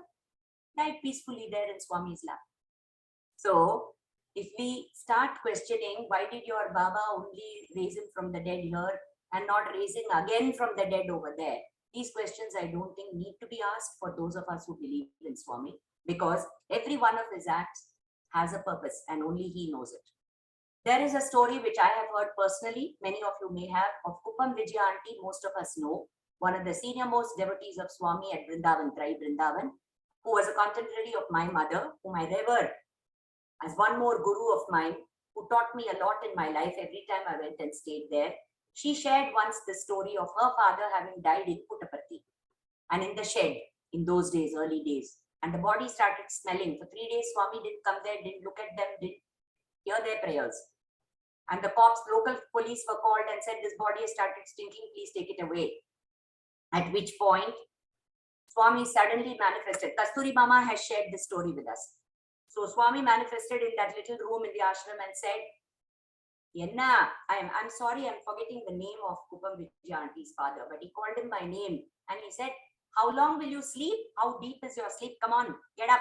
Speaker 2: died peacefully there in Swami's lap. So, if we start questioning, why did your Baba only raise him from the dead here and not raising again from the dead over there? These questions I don't think need to be asked for those of us who believe in Swami, because every one of his acts has a purpose and only he knows it. There is a story which I have heard personally, many of you may have, of Kupam Vijaya Aunty, most of us know, one of the senior most devotees of Swami at Vrindavan, Trai Vrindavan, who was a contemporary of my mother, whom I revere as one more guru of mine, who taught me a lot in my life every time I went and stayed there. She shared once the story of her father having died in Puttaparthi and in the shed in those days, early days. And the body started smelling. For 3 days, Swami didn't come there, didn't look at them, didn't hear their prayers. And the cops, local police were called and said, this body has started stinking, please take it away. At which point, Swami suddenly manifested. Kasturi Mama has shared this story with us. So Swami manifested in that little room in the ashram and said, Yenna, I'm sorry, I'm forgetting the name of Kupam Vijaya Auntie's father, but he called him by name and he said, how long will you sleep? How deep is your sleep? Come on, get up.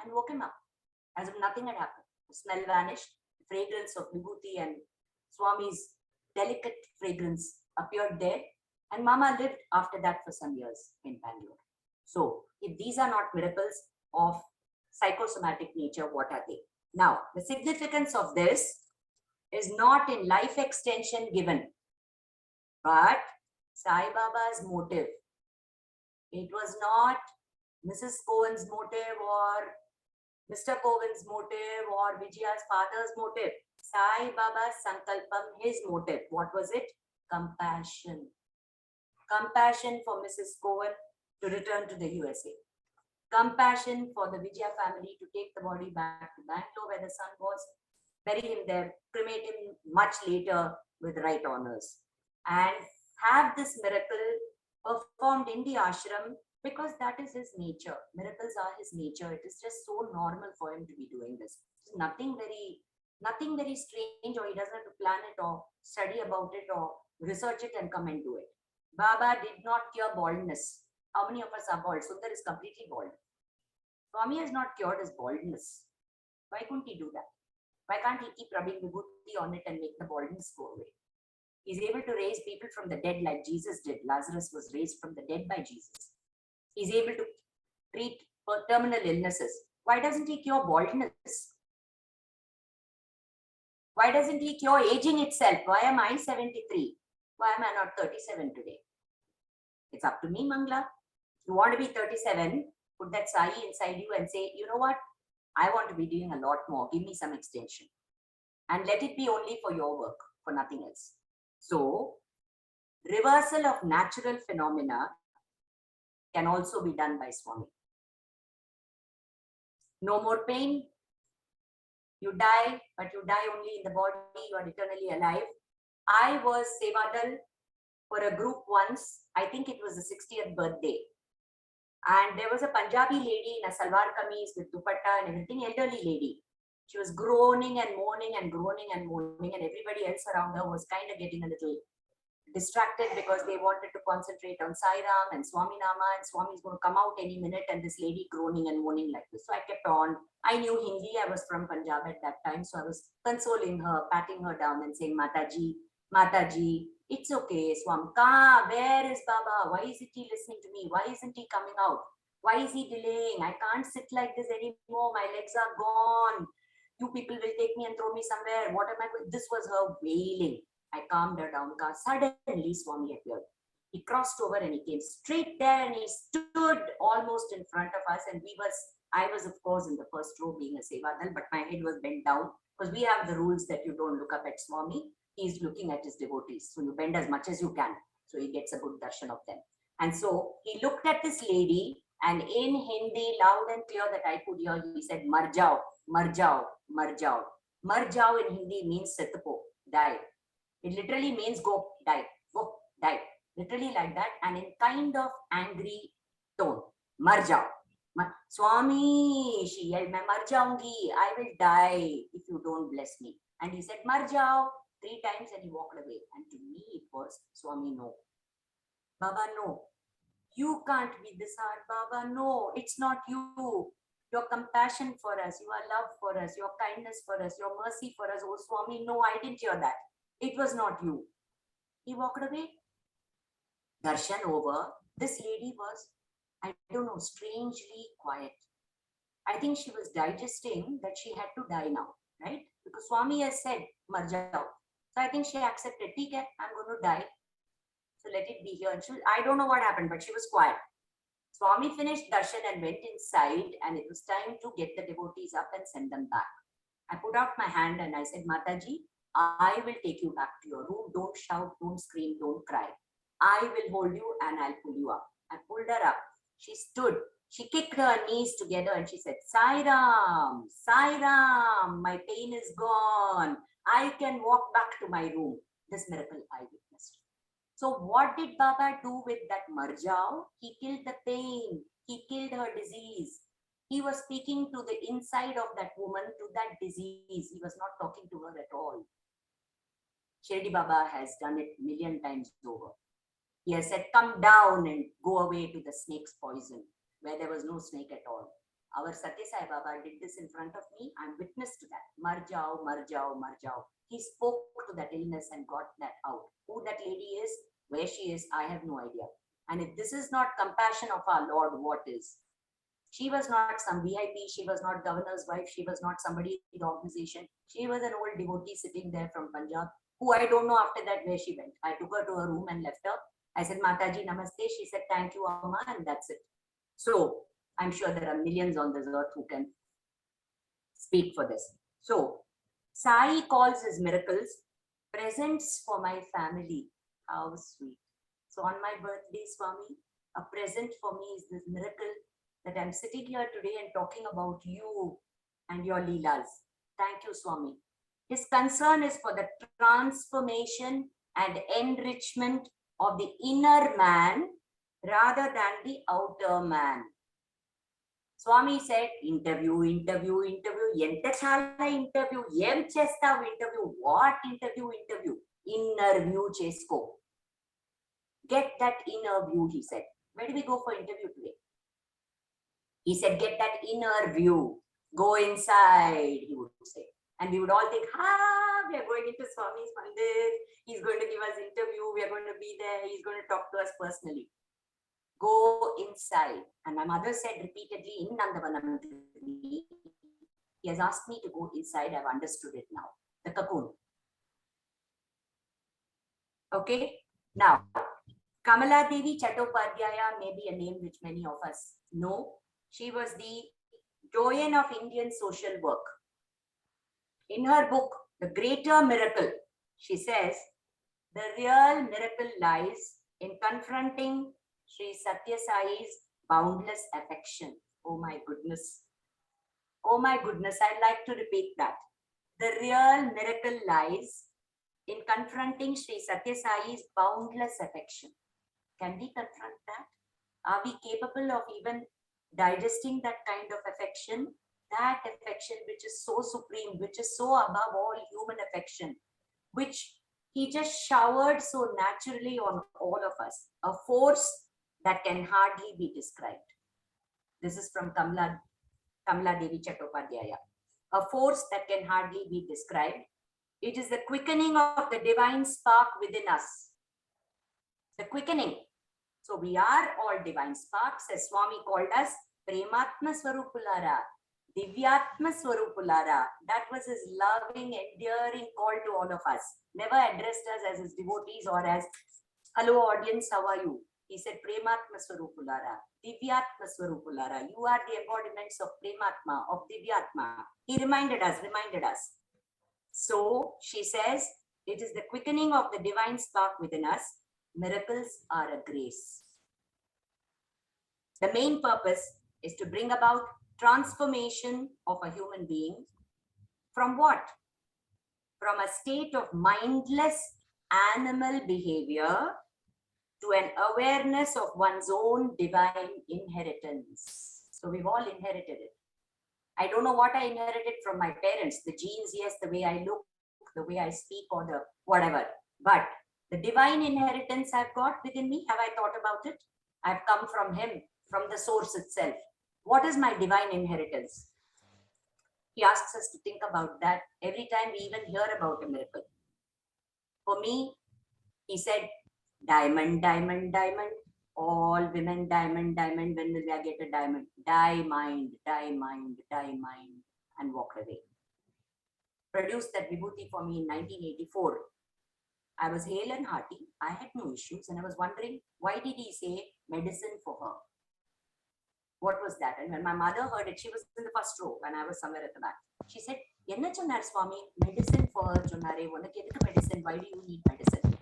Speaker 2: And woke him up as if nothing had happened. The smell vanished, the fragrance of vibhuti and Swami's delicate fragrance appeared there. And Mama lived after that for some years in Bangalore. So, if these are not miracles of psychosomatic nature, what are they? Now, the significance of this is not in life extension given, but Sai Baba's motive. It was not Mrs. Cohen's motive or Mr. Cohen's motive or Vijaya's father's motive. Sai Baba's sankalpam, his motive. What was it? Compassion. Compassion for Mrs. Cohen to return to the USA. Compassion for the Vijaya family to take the body back to Bangalore where the son was, bury him there, cremate him much later with right honors, and have this miracle performed in the ashram because that is his nature. Miracles are his nature. It is just so normal for him to be doing this. Nothing very strange, or he doesn't have to plan it or study about it or research it and come and do it. Baba did not cure baldness. How many of us are bald? Sundar is completely bald. Swami has not cured his baldness. Why couldn't he do that? Why can't he keep rubbing vibhuti on it and make the baldness go away? He's able to raise people from the dead like Jesus did. Lazarus was raised from the dead by Jesus. He's able to treat terminal illnesses. Why doesn't he cure baldness? Why doesn't he cure aging itself? Why am I 73? Why am I not 37 today? It's up to me, Mangala. If you want to be 37, put that sai inside you and say, you know what? I want to be doing a lot more. Give me some extension. And let it be only for your work, for nothing else. So, reversal of natural phenomena can also be done by Swami. No more pain. You die, but you die only in the body. You are eternally alive. I was Sevadal for a group once. I think it was the 60th birthday. And there was a Punjabi lady in a salwar kameez with dupatta and everything, elderly lady. She was groaning and moaning and groaning and moaning, and everybody else around her was kind of getting a little distracted because they wanted to concentrate on Sai Ram and Swami Nama, and Swami is going to come out any minute, and this lady groaning and moaning like this. So I kept on. I knew Hindi. I was from Punjab at that time. So I was consoling her, patting her down and saying, Mataji, Mataji, it's okay, Swami. Where is Baba? Why isn't he listening to me? Why isn't he coming out? Why is he delaying? I can't sit like this anymore. My legs are gone. You people will take me and throw me somewhere. What am I going? This was her wailing. I calmed her down. Suddenly, Swami appeared. He crossed over and he came straight there and he stood almost in front of us. And I was, of course, in the first row being a Sevadal, but my head was bent down because we have the rules that you don't look up at Swami. He's looking at his devotees. So you bend as much as you can. So he gets a good darshan of them. And so he looked at this lady and in Hindi, loud and clear that I could hear, he said, Mar jao, mar jao, mar jao. Mar jao in Hindi means setapo, die. It literally means go, die, go, die. Literally like that, and in kind of angry tone. Mar jao. Swami, she yelled, Main mar jaungi, I will die if you don't bless me. And he said, Mar jao 3 times and he walked away. And to me it was, Swami, no. Baba, no. You can't be this hard, Baba. No, it's not you. Your compassion for us, your love for us, your kindness for us, your mercy for us. Oh, Swami, no, I didn't hear that. It was not you. He walked away. Darshan over. This lady was, I don't know, strangely quiet. I think she was digesting that she had to die now, right? Because Swami has said, Mar jao. So I think she accepted, okay, I'm going to die. So let it be here. And I don't know what happened, but she was quiet. Swami finished darshan and went inside, and it was time to get the devotees up and send them back. I put out my hand and I said, Mataji, I will take you back to your room. Don't shout, don't scream, don't cry. I will hold you and I'll pull you up. I pulled her up. She stood. She kicked her knees together and she said, Sai Ram, Sai Ram, my pain is gone. I can walk back to my room. This miracle I witnessed. So what did Baba do with that marjao? He killed the pain. He killed her disease. He was speaking to the inside of that woman, to that disease. He was not talking to her at all. Shirdi Baba has done it 1,000,000 times over. He has said, come down and go away to the snake's poison, where there was no snake at all. Our Satya Sai Baba did this in front of me. I'm witness to that. Marjao, marjao, marjao. He spoke to that illness and got that out. Who that lady is, where she is, I have no idea. And if this is not compassion of our Lord, what is? She was not some VIP. She was not governor's wife. She was not somebody in the organization. She was an old devotee sitting there from Punjab, who I don't know after that where she went. I took her to her room and left her. I said, Mataji, namaste. She said, thank you, Amma, and that's it. So I'm sure there are millions on this earth who can speak for this. So Sai calls his miracles presents for my family. How sweet. So on my birthday, Swami, a present for me is this miracle that I'm sitting here today and talking about you and your Leelas. Thank you, Swami. His concern is for the transformation and enrichment of the inner man rather than the outer man. Swami said, interview, interview, interview. Enta chala interview. Em chestavu interview. What interview, interview? Inner view chesko. Get that inner view, he said. Where do we go for interview today? He said, get that inner view. Go inside, he would say. And we would all think, we are going into Swami's mandir. He's going to give us interview. We are going to be there. He's going to talk to us personally. Go inside. And my mother said repeatedly in Nandavanam, he has asked me to go inside. I've understood it now. The cocoon. Okay. Now, Kamala Devi Chattopadhyaya may be a name which many of us know. She was the doyen of Indian social work. In her book, The Greater Miracle, she says, the real miracle lies in confronting Sri Satya Sai's boundless affection. Oh my goodness. Oh my goodness, I'd like to repeat that. The real miracle lies in confronting Sri Satya Sai's boundless affection. Can we confront that? Are we capable of even digesting that kind of affection? That affection which is so supreme, which is so above all human affection, which he just showered so naturally on all of us, a force that can hardly be described. This is from Kamala Devi Chattopadhyaya. A force that can hardly be described. It is the quickening of the divine spark within us. The quickening. So we are all divine sparks, as Swami called us, Prematma Swarupulara, Divyatma Swarupulara. That was his loving, endearing call to all of us. Never addressed us as his devotees or as, hello audience, how are you? He said, Prematma Swarupulara, Divyatma Swarupulara. You are the embodiments of Prematma, of Divyatma. He reminded us. So she says, it is the quickening of the divine spark within us. Miracles are a grace. The main purpose is to bring about transformation of a human being from what? From a state of mindless animal behavior to an awareness of one's own divine inheritance. So we've all inherited it. I don't know what I inherited from my parents, the genes, yes, the way I look, the way I speak, or the whatever. But the divine inheritance I've got within me, have I thought about it? I've come from him, from the source itself. What is my divine inheritance? He asks us to think about that every time we even hear about a miracle. For me, he said, diamond, diamond, diamond. All women, diamond, diamond. When will I get a diamond? Die mind, die mind, die mind, and walked away. Produced that vibhuti for me in 1984. I was hale and hearty. I had no issues, and I was wondering, why did he say medicine for her? What was that? And when my mother heard it, she was in the first row, and I was somewhere at the back. She said, "Enna chonnar Swami, medicine for her chonnare. Unakku edukku medicine? Why do you need medicine?"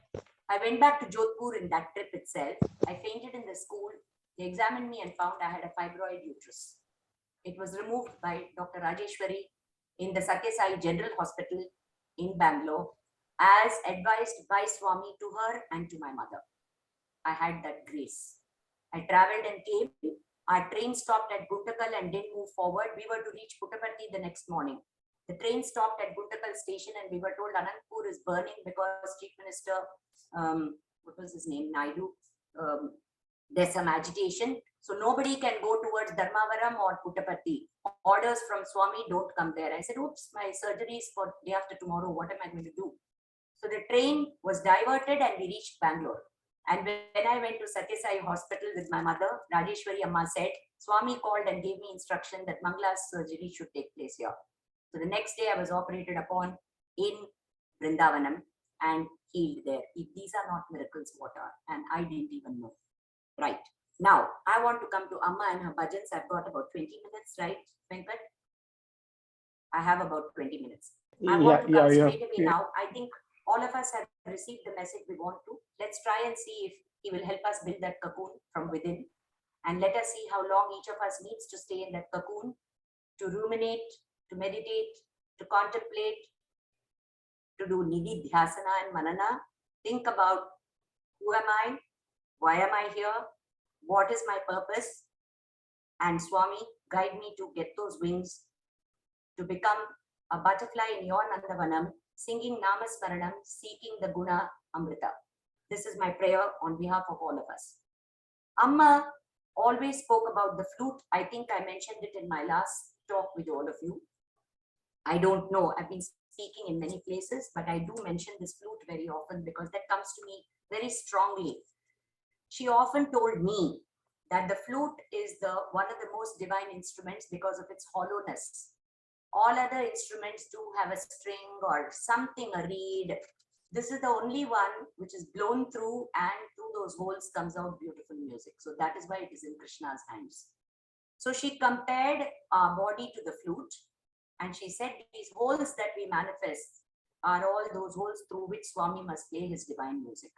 Speaker 2: I went back to Jodhpur in that trip itself. I fainted in the school. They examined me and found I had a fibroid uterus. It was removed by Dr. Rajeshwari in the Satya Sai General Hospital in Bangalore, as advised by Swami to her and to my mother. I had that grace. I traveled and came. Our train stopped at Guntakal and didn't move forward. We were to reach Puttaparthi the next morning. The train stopped at Guntakal station and we were told Anantapur is burning because Chief Minister, what was his name, Naidu, there's some agitation. So nobody can go towards Dharmavaram or Puttaparthi. Orders from Swami, don't come there. I said, oops, my surgery is for day after tomorrow. What am I going to do? So the train was diverted and we reached Bangalore. And when I went to Satya Sai Hospital with my mother, Rajeshwari Amma said, Swami called and gave me instruction that Mangala's surgery should take place here. So the next day I was operated upon in Vrindavanam and healed there. If these are not miracles, what are? And I didn't even know. Right. Now, I want to come to Amma and her bhajans. I've got about 20 minutes, right, Venkat? I have about 20 minutes. I want to come straight away now. I think all of us have received the message we want to. Let's try and see if he will help us build that cocoon from within. And let us see how long each of us needs to stay in that cocoon, to ruminate, to meditate, to contemplate, to do nidhi dhyasana and manana. Think about who am I? Why am I here? What is my purpose? And Swami, guide me to get those wings, to become a butterfly in your Nandavanam, singing Namasmaranam, seeking the Guna Amrita. This is my prayer on behalf of all of us. Amma always spoke about the flute. I think I mentioned it in my last talk with all of you. I don't know. I've been speaking in many places, but I do mention this flute very often because that comes to me very strongly. She often told me that the flute is one of the most divine instruments because of its hollowness. All other instruments do have a string or something, a reed. This is the only one which is blown through, and through those holes comes out beautiful music. So that is why it is in Krishna's hands. So she compared our body to the flute, and she said these holes that we manifest are all those holes through which Swami must play his divine music.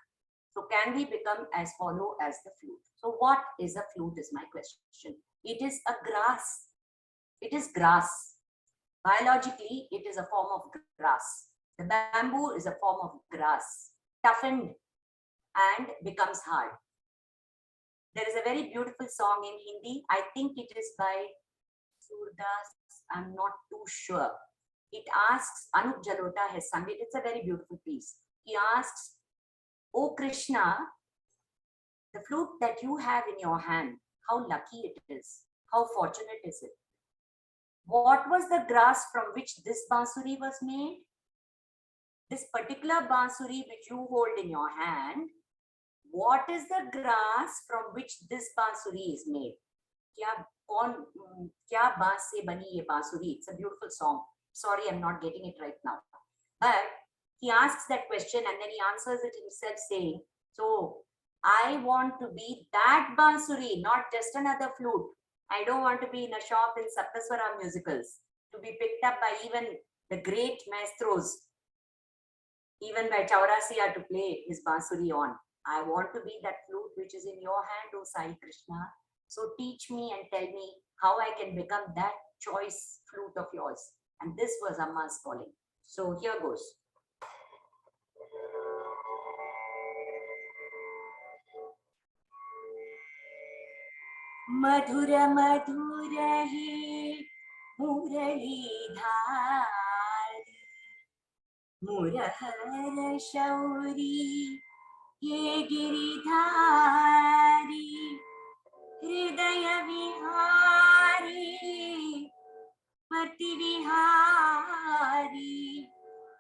Speaker 2: So can we become as hollow as the flute? So what is a flute is my question. It is a grass. It is grass. Biologically, it is a form of grass. The bamboo is a form of grass, toughened and becomes hard. There is a very beautiful song in Hindi. I think it is by Surdas. I'm not too sure. It asks, Anup Jalota has sung it. It's a very beautiful piece. he asks, "Oh Krishna, the flute that you have in your hand, how lucky it is. How fortunate is it? What was the grass from which this bansuri was made? This particular bansuri which you hold in your hand, what is the grass from which this bansuri is made? Kya baas se bani ye bansuri?" It's a beautiful song. Sorry, I'm not getting it right now. But he asks that question and then he answers it himself saying, "So I want to be that bansuri, not just another flute. I don't want to be in a shop in Saptaswara musicals, to be picked up by even the great maestros, even by Chaurasia to play his bansuri on. I want to be that flute which is in your hand, O Sai Krishna. So teach me and tell me how I can become that choice flute of yours." And this was Amma's calling. So here goes. मधुर मधुर हे मुरलीधारी, मुरहर शौरी ये गिरिधारी, हृदय विहारी पति विहारी,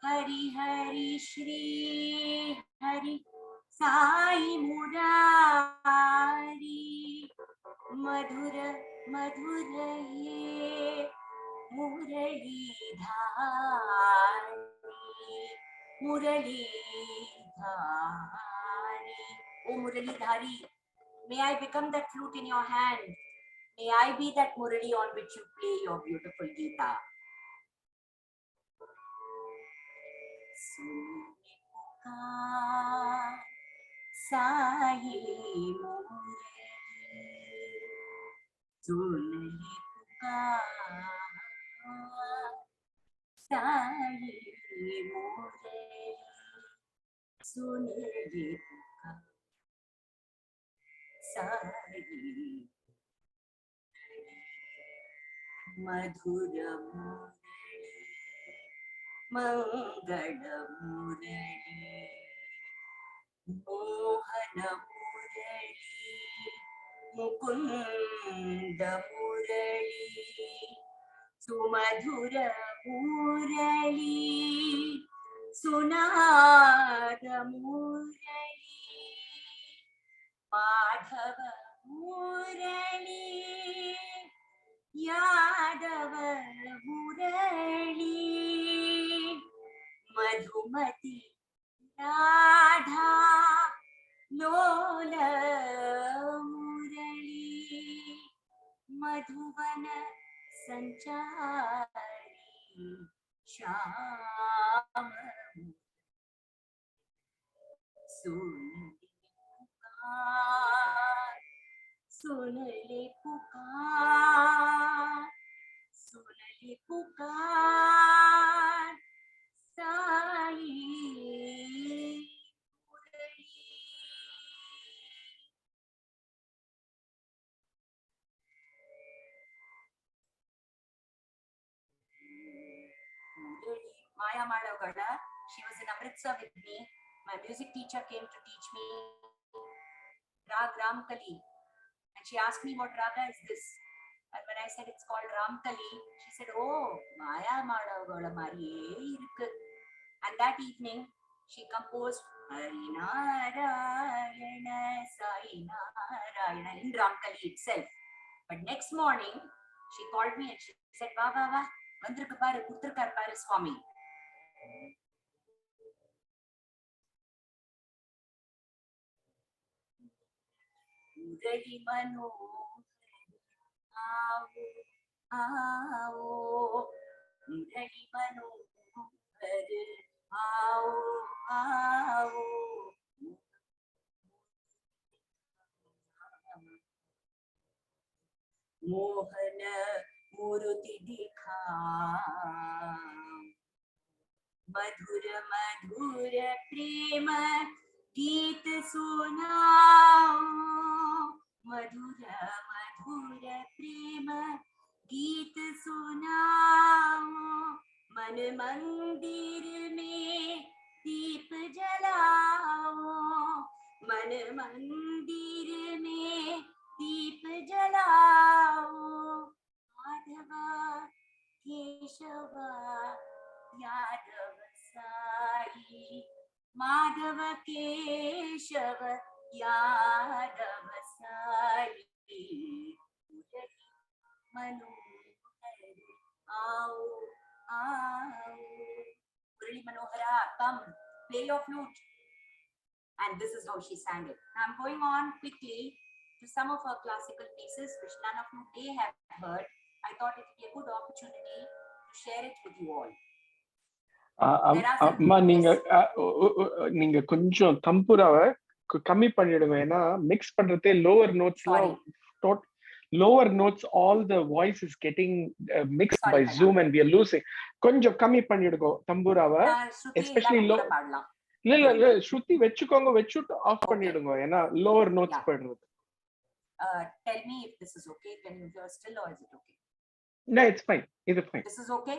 Speaker 2: हरि हरि श्री हरि साई मुरारी, मधुर मधुर ये मुरलीधारी, मुरलीधारी. O Muralidhari, may I become that flute in your hand. May I be that Murali on which you play your beautiful Gita. Sai Murali, Sunli Pukar, Sai Murali, Sunli Pukar, Sai Madhur Murali, Mangala Murali, Mohana Murali, Mukunda Murali, Sumadhura Murali, Sunada Murali, Madhava Murali, Yadava Murali, Madhumati Radha Lola Murali, Madhuvana Sanchari Shama Sunli Pukar, Sunli Pukar, Sai Murali. Maya Madhavgada, she was in Amritsar with me. My music teacher came to teach me Rag Ramkali, and she asked me what raga is this. And when I said it's called Ramkali, she said, "Oh, Maya Madhavgada Mariye irukku." And that evening, she composed Hari Narayana Sai Narayana in Ramkali itself. But next morning, she called me and she said, "Va va va, vandirukku paru, kuduthirukkaru paru Swami." Murali Manohari, aavo, aavo, Murali Manohari, aavo, aavo. Mohan मूर्ति दिखा, मधुर मधुर प्रेम गीत सुनाओ, मधुर मधुर प्रेम गीत सुनाओ, मन मंदिर में दीप जलाओ, मन मंदिर में दीप जलाओ, माधव केशव यादव साई, माधव केशव यादव साई, मनोहर आओ आओ. Murali Manohara, come, play your flute. And this is how she sang it. Now I'm going on quickly to some of her classical pieces, which none of you may have heard. I thought it would be a good opportunity to share it with you all.
Speaker 1: அம்மா நீங்க கொஞ்சம் தம்புராவை கம்மி பண்ணிடுங்க, ஏன்னா mix பண்றதே lower நோட்ஸ்லாம் lower notes, all the voice is getting mixed by Zoom and we are losing. கொஞ்சம் கம்மி பண்ணிடுங்க தம்புராவை, especially low. இல்ல ஸ்ருதி வெச்சுக்கோங்க, வெச்சுட்டு ஆஃப் பண்ணிடுங்க, ஏன்னா lower notes போயிடுது.
Speaker 2: Tell me if this is okay. Can you hear still or is it okay?
Speaker 1: No, it's fine. It's fine.
Speaker 2: This is okay.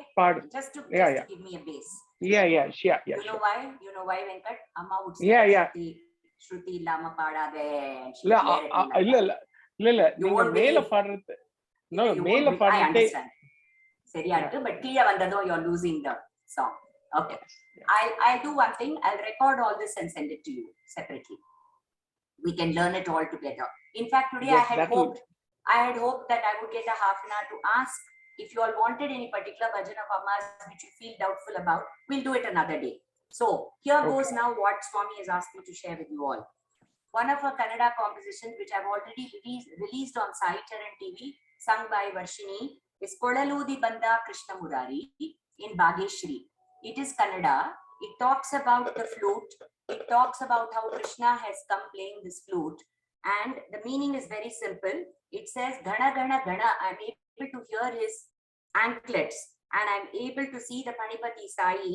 Speaker 2: Just to give me a bass.
Speaker 1: Yeah.
Speaker 2: You know why? You know why, Venkat? Amma would say Shruti lama paadade. இல்ல நீங்க மேல பாடுறது. No, மேல பாடுறது. I understand. சரியாட்டு, but கீழ வந்ததும் you are losing the song. Okay. I'll do one thing. I'll record all this and send it to you separately. We can learn it all together. In fact, today I had hoped that I would get a half an hour to ask if you all wanted any particular bhajan of Amma's which you feel doubtful about. We'll do it another day. So here goes now what Swami has asked me to share with you all. One of her Kannada compositions, which I've already released on Sai Charan TV, sung by Varshini, is Kodaludi Banda Krishnamurthy in Bhageshri. It is Kannada. It talks about the flute. It talks about how Krishna has come playing this flute. And the meaning is very simple. It says, Gana Gana Gana. I'm able to hear his anklets and I'm able to see the Panipati Sai.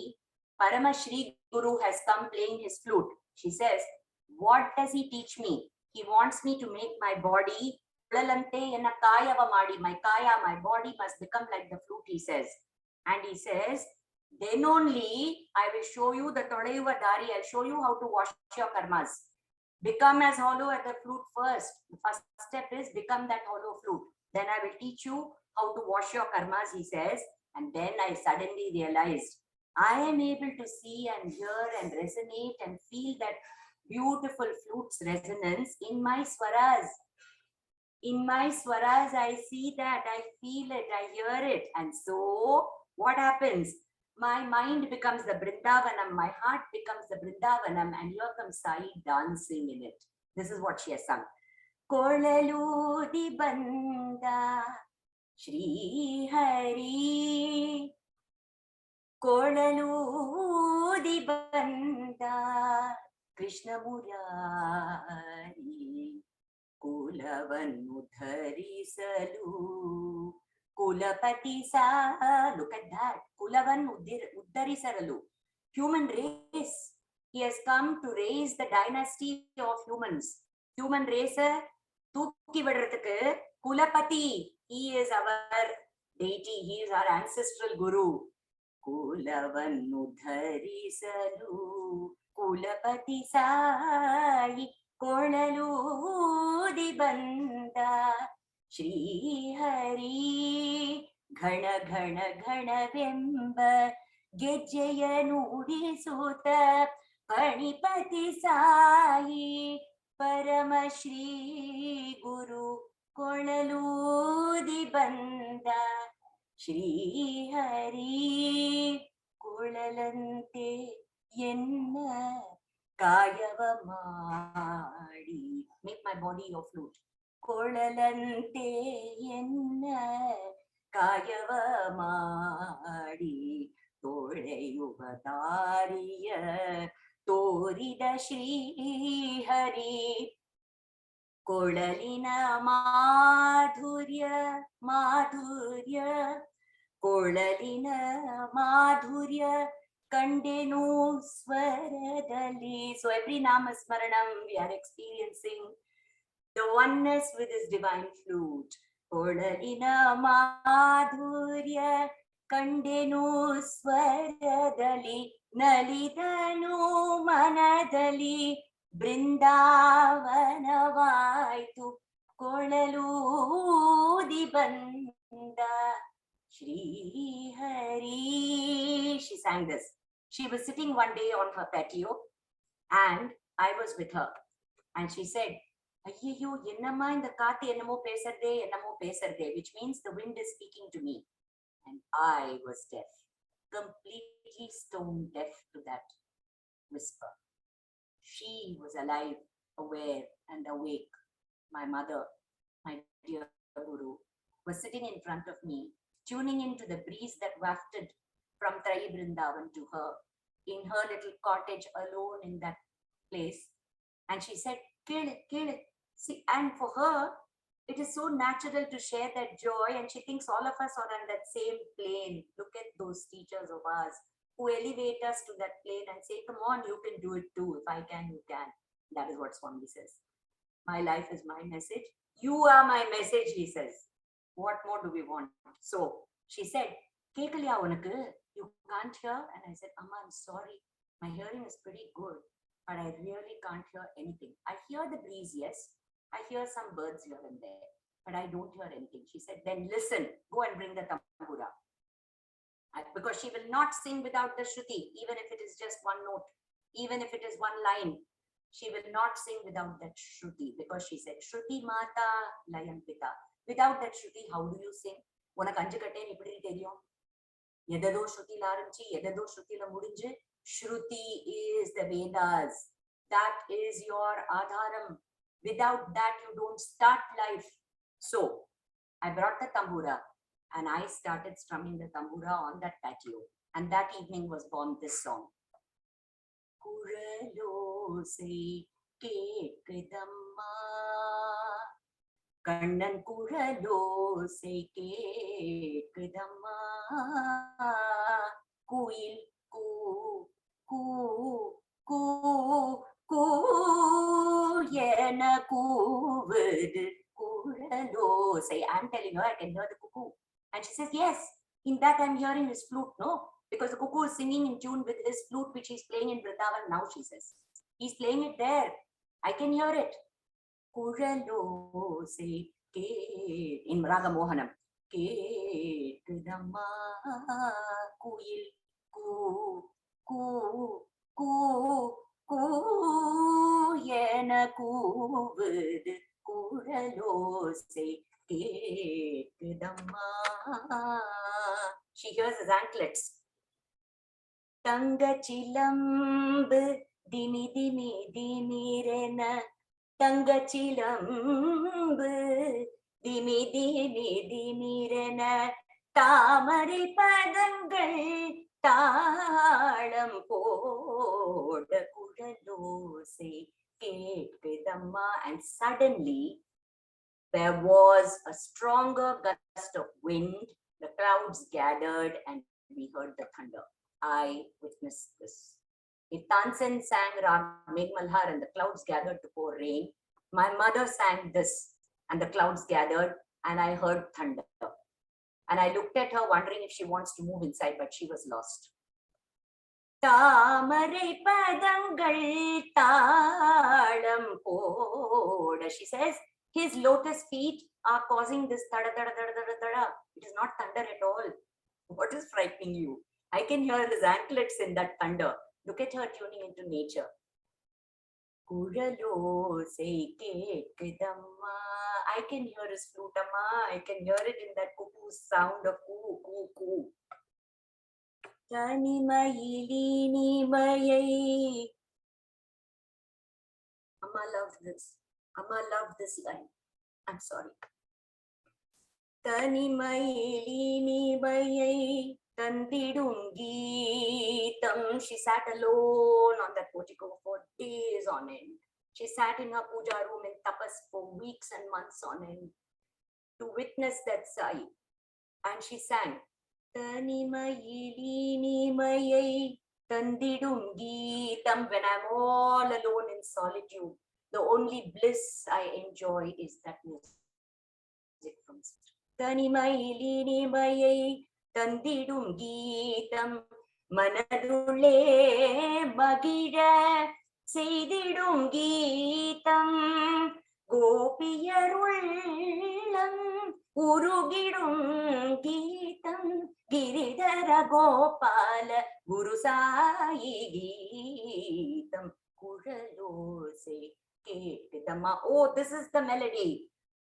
Speaker 2: Parama Shri Guru has come playing his flute. She says, what does he teach me? He wants me to make my body, my kaya, my body must become like the flute, he says. And he says, then only I will show you the Todayuva Dari. I'll show you how to wash your karmas. Become as hollow as the flute first. The first step is become that hollow flute. Then I will teach you how to wash your karmas, he says. And then I suddenly realized I am able to see and hear and resonate and feel that beautiful flute's resonance in my swaras. In my swaras, I see that, I feel it, I hear it. And so, what happens? My mind becomes the Brindavanam, my heart becomes the Brindavanam, and here comes Sai dancing in it. This is what she has sung. Kolaludi Banda Shri Hari, Kolaludi Banda Krishnamurthy, Kulavannu dharisalu, Kulapati sa. Look at that. Kulavannu uddharisaralu. Human race. He has come to raise the dynasty of humans. Human race தூக்கி விடுறதுக்கு Kulapati. He is our deity. He is our ancestral guru. Kulavannu dharisalu, Kulapati Sai, Kolaludi Banda Shri Hari, Ghana Ghana Ghana Vemba Gejjaya Nudisuta Panipati Sai, Parama Shri Guru Kolaludi Banda Shri Hari, Kolalante Yenna Kayavamadi. Make my body your flute. Kolalante Yenna Kayavamadi. Todayuvadariya Torida Shri Hari. Kodalina Madhurya Madhurya. Kodalina Madhurya Kandenu Swaradali. So every Namasmaranam we are experiencing the oneness with his divine flute. Kodalina Madhurya ಕಂಡೆನು ಸ್ವರದಲ್ಲಿ ನಲಿದನು ಮನದಲ್ಲಿ ಬೃಂದಾವನವಾಯ್ತು ಕೊಳಲೂದಿ ಬಂದ Srihari. She sang this. She was sitting one day on her patio and I was with her and she said, ஐயோ என்னம்மா இந்த காத்து என்னமோ பேசுறதே, which means the wind is speaking to me. And I was deaf, completely stone deaf to that whisper. She was alive, aware and awake. My mother, my dear Guru, was sitting in front of me, tuning into the breeze that wafted from Trai Vrindavan to her in her little cottage alone in that place. And she said, Kele. See, and for her, it is so natural to share that joy, and she thinks all of us are on that same plane. Look at those teachers of ours who elevate us to that plane and say, come on, you can do it too. If I can, you can. That is what Swami says. My life is my message. You are my message, he says. What more do we want? So she said, Kekaliya unakku, you can't hear? And I said, Amma, I'm sorry. My hearing is pretty good, but I really can't hear anything. I hear the breeze, yes. I hear some birds here and there, but I don't hear anything. She said, then listen, go and bring the tambura. Because she will not sing without the Shruti, even if it is just one note, even if it is one line. She will not sing without that Shruti, because she said, Shruti Mata Layam Pita. Without that Shruti, how do you sing? Unak anju katten ipdi theriyum. Edado Shruti la arambichi, edado Shruti la mudinju. Shruti is the Vedas. That is your Adharam. Without that, you don't start life. So, I brought the tambura and I started strumming the tambura on that patio. And that evening was born this song. Kuralosai kekudamma, Kannan kuralosai kekudamma, Kuil ku ku ku Kuyena kuvudu kuralosai. I'm telling her I can hear the cuckoo. And she says, yes, in that I'm hearing his flute, no? Because the cuckoo is singing in tune with his flute, which he's playing in Vrindavan now, she says. He's playing it there. I can hear it. Kuralosai ke in Raga Mohanam. Ketudamma kuyil ku ku ku Kuyena kuvudu kuralosai ketudamma. She hears his anklets. Tangachilambu dimi dimi dimirena, Tangachilambu dimi dimi dimirena, Tamarai padangal தாளம் போட குழலோசை Ketkuthamma. And suddenly there was a stronger gust of wind. The clouds gathered and we heard the thunder. I witnessed this. If Tansen sang Rag Meghmalhar and the clouds gathered to pour rain, my mother sang this and the clouds gathered and I heard thunder. And I looked at her wondering if she wants to move inside, but she was lost. Tamarai padangal taalam poda. She says, his lotus feet are causing this tada tada tada tada tada. It is not thunder at all. What is frightening you? I can hear his anklets in that thunder. Look at her tuning into nature. Kuralosai ketudamma. I can hear his flute, amma. I can hear it in that cuckoo's sound of coo, coo, coo. Tanimayilinimayai. Amma loved this. Amma loved this line. I'm sorry. Tanimayilinimayai tandidum geetam. She sat alone on that portico for days on end. She sat in her puja room in tapas for weeks and months on end to witness that sai. And she sang, Tanimayilinimayai tandidum geetam. When I'm all alone in solitude, the only bliss I enjoy is that music from Tanimayilinimayai தந்திடும் கீதம் மனதுள்ளே மகிழ செய்திடும் கீதம் கோபியருள்ளம் உருகிடும் கீதம் கிரிதர கோபால குரு சாயி கீதம் குழலோசை கேட்டதம்மா. Oh, this is the melody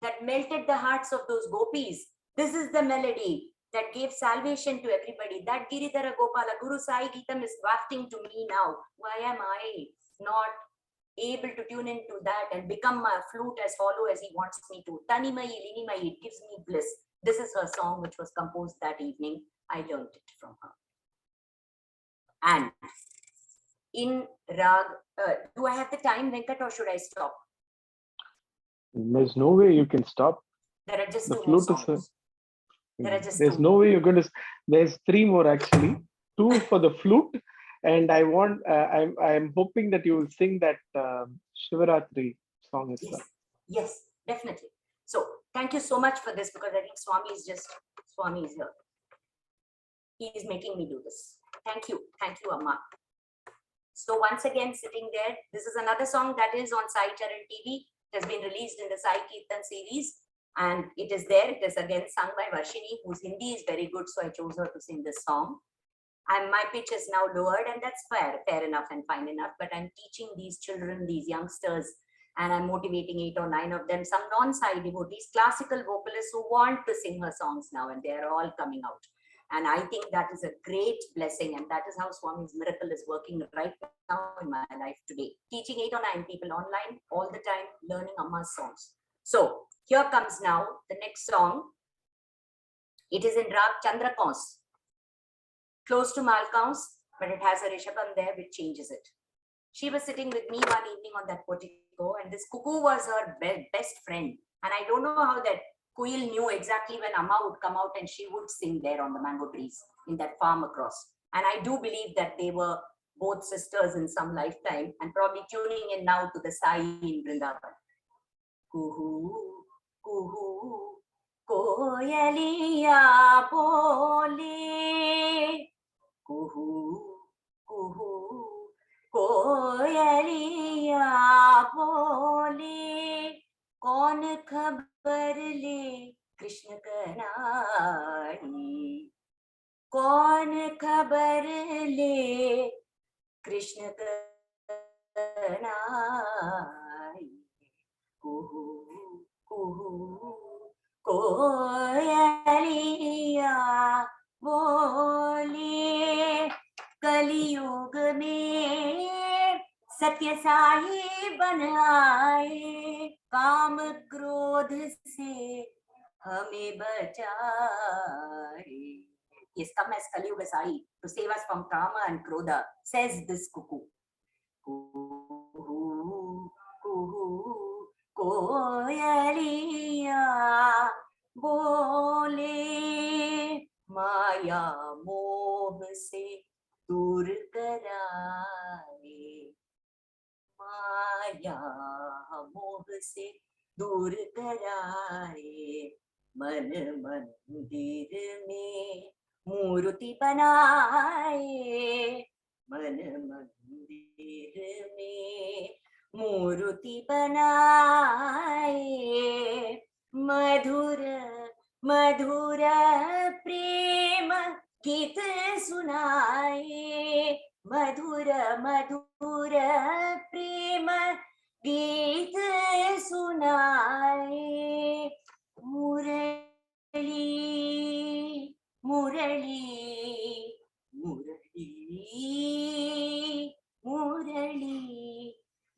Speaker 2: that melted the hearts of those gopis. This is the melody that gave salvation to everybody. That Giridhara Gopala Guru Sai Geetam is wafting to me now. Why am I not able to tune into that and become a flute as follow as he wants me to? Tanimayi Linimayi, it gives me bliss. This is her song which was composed that evening. I learned it from her. And in Rag, do I have the time, Venkat, or should I stop?
Speaker 1: There's no way you can stop.
Speaker 2: There are just
Speaker 1: The
Speaker 2: two more
Speaker 1: flute
Speaker 2: songs.
Speaker 1: There's no way you're going to. There's three more actually. Two for the flute, and I want. I'm hoping that you will sing that Shivaratri song as well.
Speaker 2: Yes, definitely. So thank you so much for this, because I think Swami is here. He is making me do this. Thank you, Amma. So once again, sitting there, this is another song that is on Sai Charan TV. It has been released in the Sai Kirtan series, and it is there. It is again sung by Varshini, whose Hindi is very good, so I chose her to sing this song. And my pitch is now lowered, and that's fair enough and fine enough. But I'm teaching these children, these youngsters, and I'm motivating 8 or 9 of them, some non-Sai devotees, classical vocalists who want to sing her songs now, and they are all coming out. And I think that is a great blessing, and that is how Swami's miracle is working right now in my life today. Teaching 8 or 9 people online all the time, learning Amma's songs. So here comes now the next song. It is in Rag Chandrakons, close to Malkaus, but it has a Rishabam there which changes it. She was sitting with me one evening on that portico, and this cuckoo was her best friend. And I don't know how that Kuil knew exactly when Amma would come out and she would sing there on the mango trees in that farm across. And I do believe that they were both sisters in some lifetime, and probably tuning in now to the Sai in Vrindavan. Kuhu, kuhu, koyaliya bole. Kuhu, kuhu, koyaliya bole. कौन खबर ले कृष्ण कनाई, कौन खबर ले कृष्ण कनाई. कुहू कुहू कोयलिया बोले. कलियुग में सत्य साई बन आए, काम क्रोध से हमें बचाए. Yes, come as Kaliyuga Sai to save us from Kama and Krodha, says this cuckoo. Kuhu, kuhu, koyaliya bole. Maya moh se दूर कराए, माया मोह से दूर कराए. मन मंदिर में मूर्ति बनाए, मन मंदिर में मूर्ति बनाए. मधुर मधुर प्रेम गीत सुनाए, मधुर मधुर प्रेम गीत सुनाए. मुरली मुरली मुरली मुरली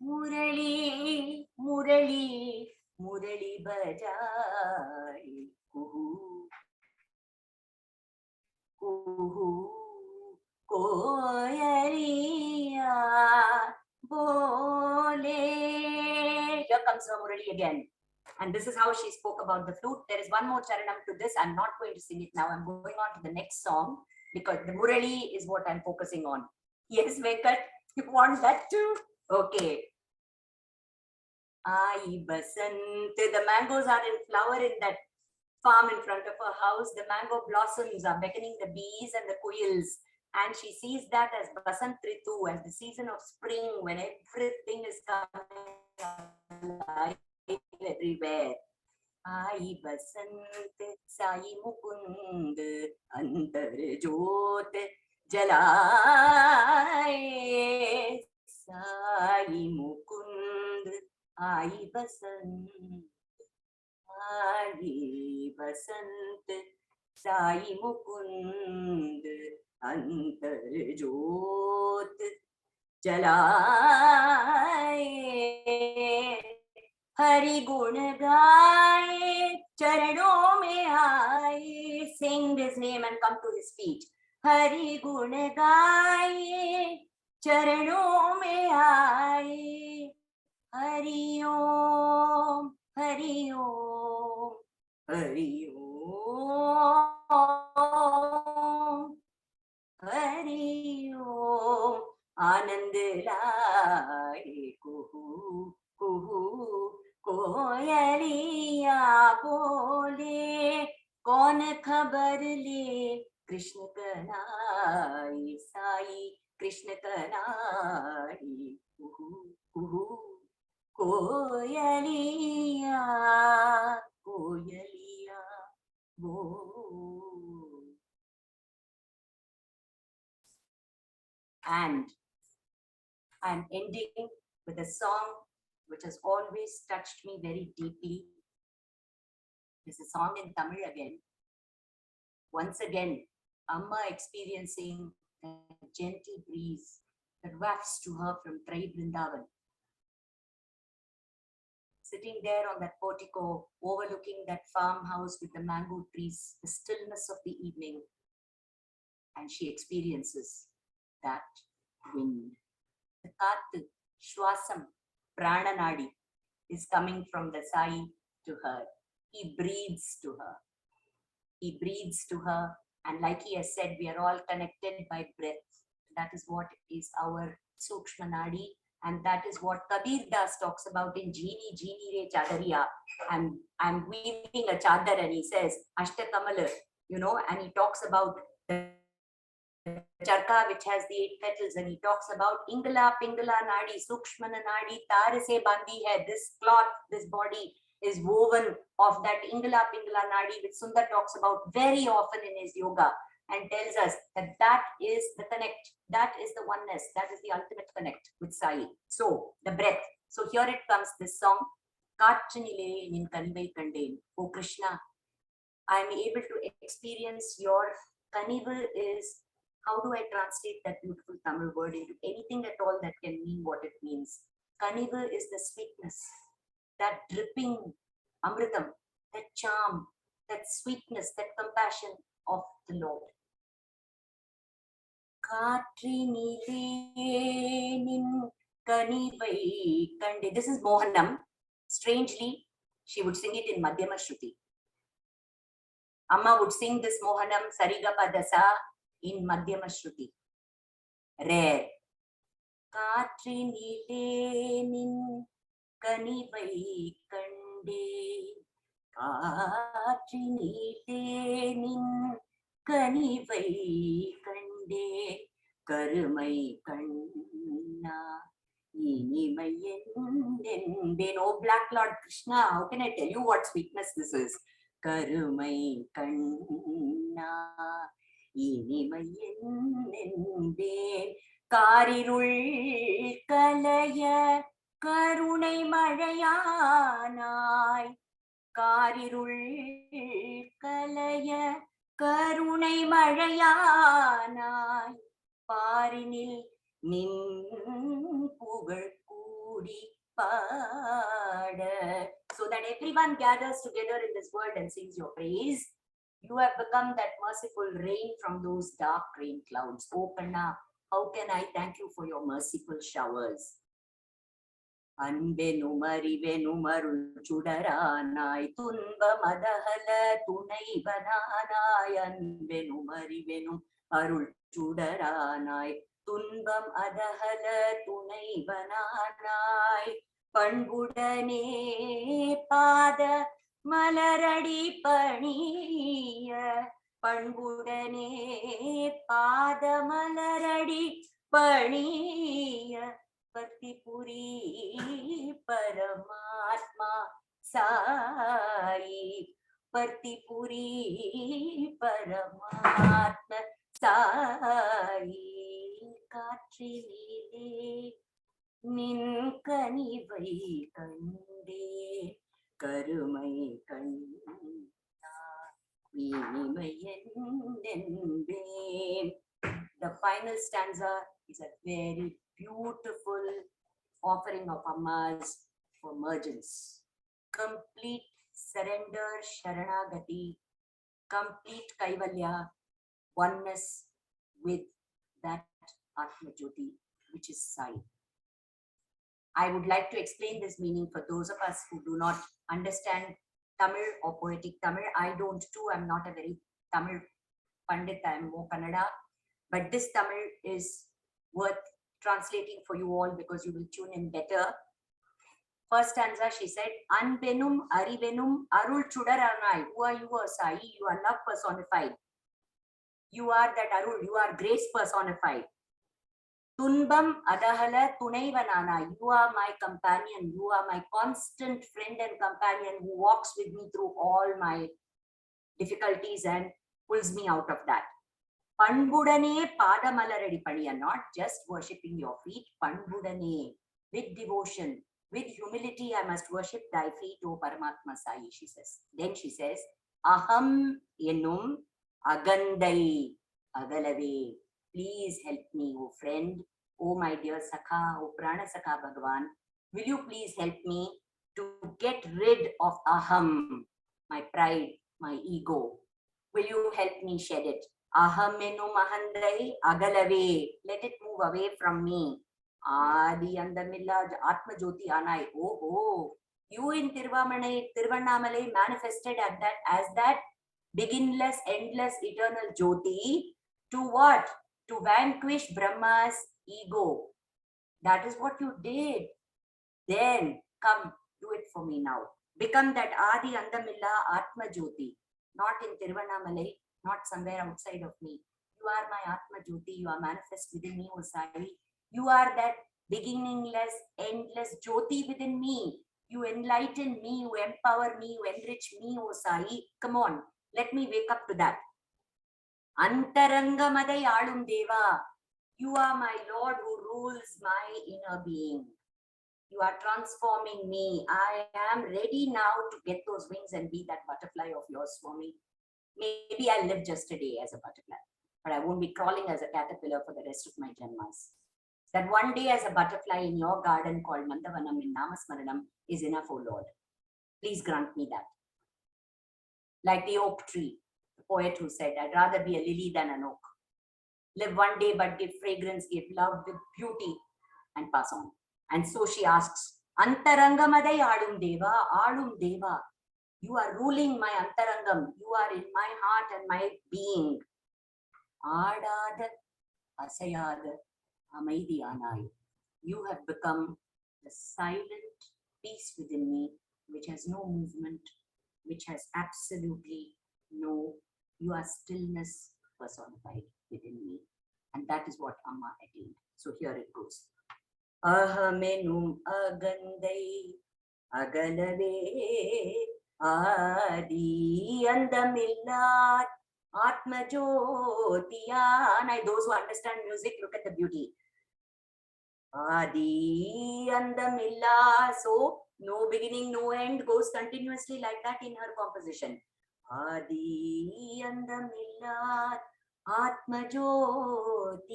Speaker 2: मुरली मुरली मुरली बजाए. कुहू कुहू कोयलिया बोले. Here comes her Murali again. And this is how she spoke about the flute. There is one more charanam to this. I'm not going to sing it now. I'm going on to the next song, because the Murali is what I'm focusing on. Yes, Venkat, you want that too? Okay. Ai Basant. The mangoes are in flower in that farm in front of her house. The mango blossoms are beckoning the bees and the quails. And she sees that as Basant Ritu, as the season of spring, when everything is coming alive everywhere. Ai Basant, Sai Mukund, Antar Jot, Jalaye, Sai Mukund, Ai Basant, Ai Basant, Sai Mukund, Antar Jot, Jalaye, Hari Gun Gaye, Charanon mein aaye, sing his name and come to his feet. Hari Gun Gaye, Charanon mein aaye, Hari Om, Hari Om, Hari Om, Hari Om, Anand Laaye Kuhu, Kuhu, Koyaliya bole, kaun khabar le, Krishna kanai, Sai Krishna kanai, Kuhu, Kuhu, Koyaliya, Koyaliya bole. And I'm ending with a song which has always touched me very deeply. It's a song in Tamil again. Once again, Amma experiencing a gentle breeze that wafts to her from Trai Vrindavan. Sitting there on that portico, overlooking that farmhouse with the mango trees, the stillness of the evening, and she experiences that wind. The Kattu, Shwasam, Prananadi is coming from the Sai to her. He breathes to her. He breathes to her. And like he has said, we are all connected by breath. That is what is our Sukshma Nadi. And that is what Kabir Das talks about in Jeeni, Jeeni Re Chadariya. I'm weaving a chadar and he says, Ashtakamala, and he talks about the charka which has the 8 petals, and he talks about Ingala, Pingala Nadi, Sukshmana Nadi, Tare se bandi hai. This cloth, this body is woven of that Ingala, Pingala Nadi, which Sundar talks about very often in his yoga and tells us that that is the connect, that is the oneness, that is the ultimate connect with Sai. So, the breath. So, here it comes, this song, Kaatranile nin kanivai kandeen. Oh Krishna, I am able to experience your kanivu is, how do I translate that beautiful Tamil word into anything at all that can mean what it means? Kanivu is the sweetness, that dripping amritam, that charm, that sweetness, that compassion of the Lord. Kaatrinile nin kanivai kande. This is Mohanam. Strangely, she would sing it in Madhyama Shruti. Amma would sing this Mohanam Sarigapa Dasa in Madhyama Shruti. Rare. Kaatrinile nin kanivai kande. Kaatrinile nin kanivai kande. Karumai kanna. They know Black Lord Krishna. How can I tell you what sweetness this is? Karumai kanna. Inimayende. Karirul kalaya. Karunai madayanai. Karirul kalaya. Karunai madayanai. Parinil nin pugal kudi pada. So that everyone gathers together in this world and sings your praise. You have become that merciful rain from those dark rain clouds. Oh Kanna, how can I thank you for your merciful showers? Anbenu marivenu marul chudaranai tunba madahala tunai bananai. Anbenu marivenu arul chudaranai துன்பம் அதஹல துணை வனானாய் பண்புடனே பாத மலரடி பணிய பண்புடனே பாத மலரடி பணிய பக்தி புரி பரமாத்மா சாயி பக்தி புரி பரமாத்ம சாயி காற்றினிலே நின் கனிவை கண்டேன் கருமை கண்ணார் இனிமையென்பேன். The final stanza is a very beautiful offering of Amma's for emergence. Complete surrender, Sharanagati, complete Kaivalya, oneness with that Atma Jyoti, which is Sai. I would like to explain this meaning for those of us who do not understand Tamil or poetic Tamil. I don't too. I'm not a very Tamil Pandit. I'm more Kannada. But this Tamil is worth translating for you all because you will tune in better. First stanza, she said, Anbenum, Arivenum, Arul Chudaranai. Who are you, Sai? You are love personified. You are that Arul. You are grace personified. Tunbam Adahala Tunaivanana. You are my companion. You are my constant friend and companion who walks with me through all my difficulties and pulls me out of that. Panbudane Padamalaradi Padiya, not just worshipping your feet. Panbudane, with devotion, with humility, I must worship thy feet, O Paramatma Sai, she says. Then she says, Aham Yenum Agandai Agalave. Please help me, O friend, O my dear Sakha, O Prana Sakha Bhagavan. Will you please help me to get rid of Aham, my pride, my ego? Will you help me shed it? Aham Enum Ahandai Agalave. Let it move away from me. Adi Andamilla Atma Jyoti Anai. Oh, you in Tiruvannamalai manifested as that beginless, endless, eternal Jyoti. To what? To vanquish Brahma's ego. That is what you did. Then come, do it for me now. Become that Adi Andamilla Atma Jyoti. Not in Tiruvannamalai, not somewhere outside of me. You are my Atma Jyoti. You are manifest within me, O Sai. You are that beginningless, endless Jyoti within me. You enlighten me, you empower me, you enrich me, O Sai. Come on, let me wake up to that. Antarangamadai Alum Deva. You are my Lord who rules my inner being. You are transforming me. I am ready now to get those wings and be that butterfly of yours, Swami. Maybe I'll live just a day as a butterfly, but I won't be crawling as a caterpillar for the rest of my janmas. That one day as a butterfly in your garden called Nandavanam in Namasmaranam is enough, O Lord. Please grant me that. Like the oak tree, the poet who said, I'd rather be a lily than an oak. Live one day but give fragrance, give love with beauty and pass on. And so she asks, Antarangamadai Alum Deva, Alum Deva. You are ruling my Antarangam. You are in my heart and my being. Adada Asayada Amaidhiyanai. You have become the silent peace within me, which has no movement, which has absolutely no, you are stillness personified within me. And that is what Amma attained. So here it goes. Ahamenum agandai agalave adi andamillat Atma Jyotiyanai. Those who understand music, look at the beauty. Adi Andamilla. So no beginning, no end, goes continuously like that in her composition. Adi Andamillat Atma Jyotiyanai.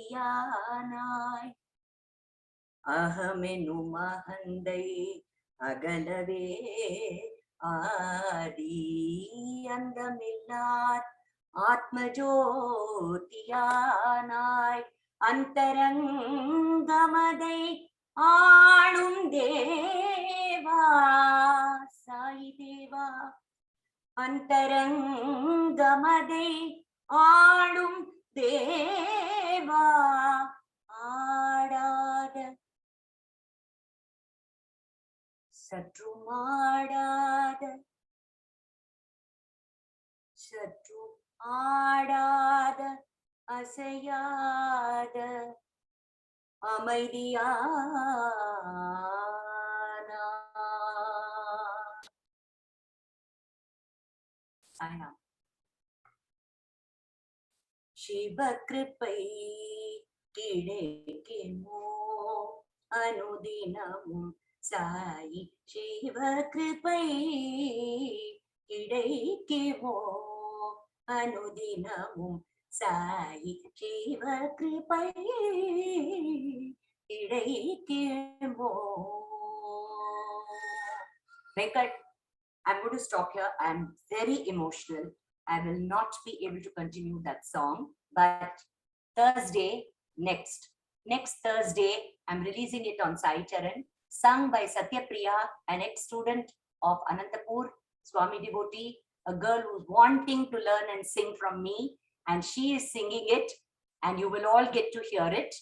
Speaker 2: Ahamenu Mahandai Agalave Adi Andamillat Atma Jyotiyanai. Antarangamadai Alum Deva Sai Deva. Antarangamadai Alum Deva. Adada Satrumadada ஆடாத அசையாத அமைதியானா. சாய்ராம். சிவ கிருபை கிடைக்குமோ அனுதினமும் சாயி, சிவ கிருபை கிடைக்குமோ அனுதினமும் சாயி, சிவ கிருபை கிடைக்குமோ. Venkat, I'm going to stop here. I'm very emotional. I will not be able to continue that song, but Thursday, next Thursday, I'm releasing it on Sai Charan, sung by Satyapriya, an ex-student of Anantapur, Swami devotee, a girl who's wanting to learn and sing from me, and she is singing it, and you will all get to hear it.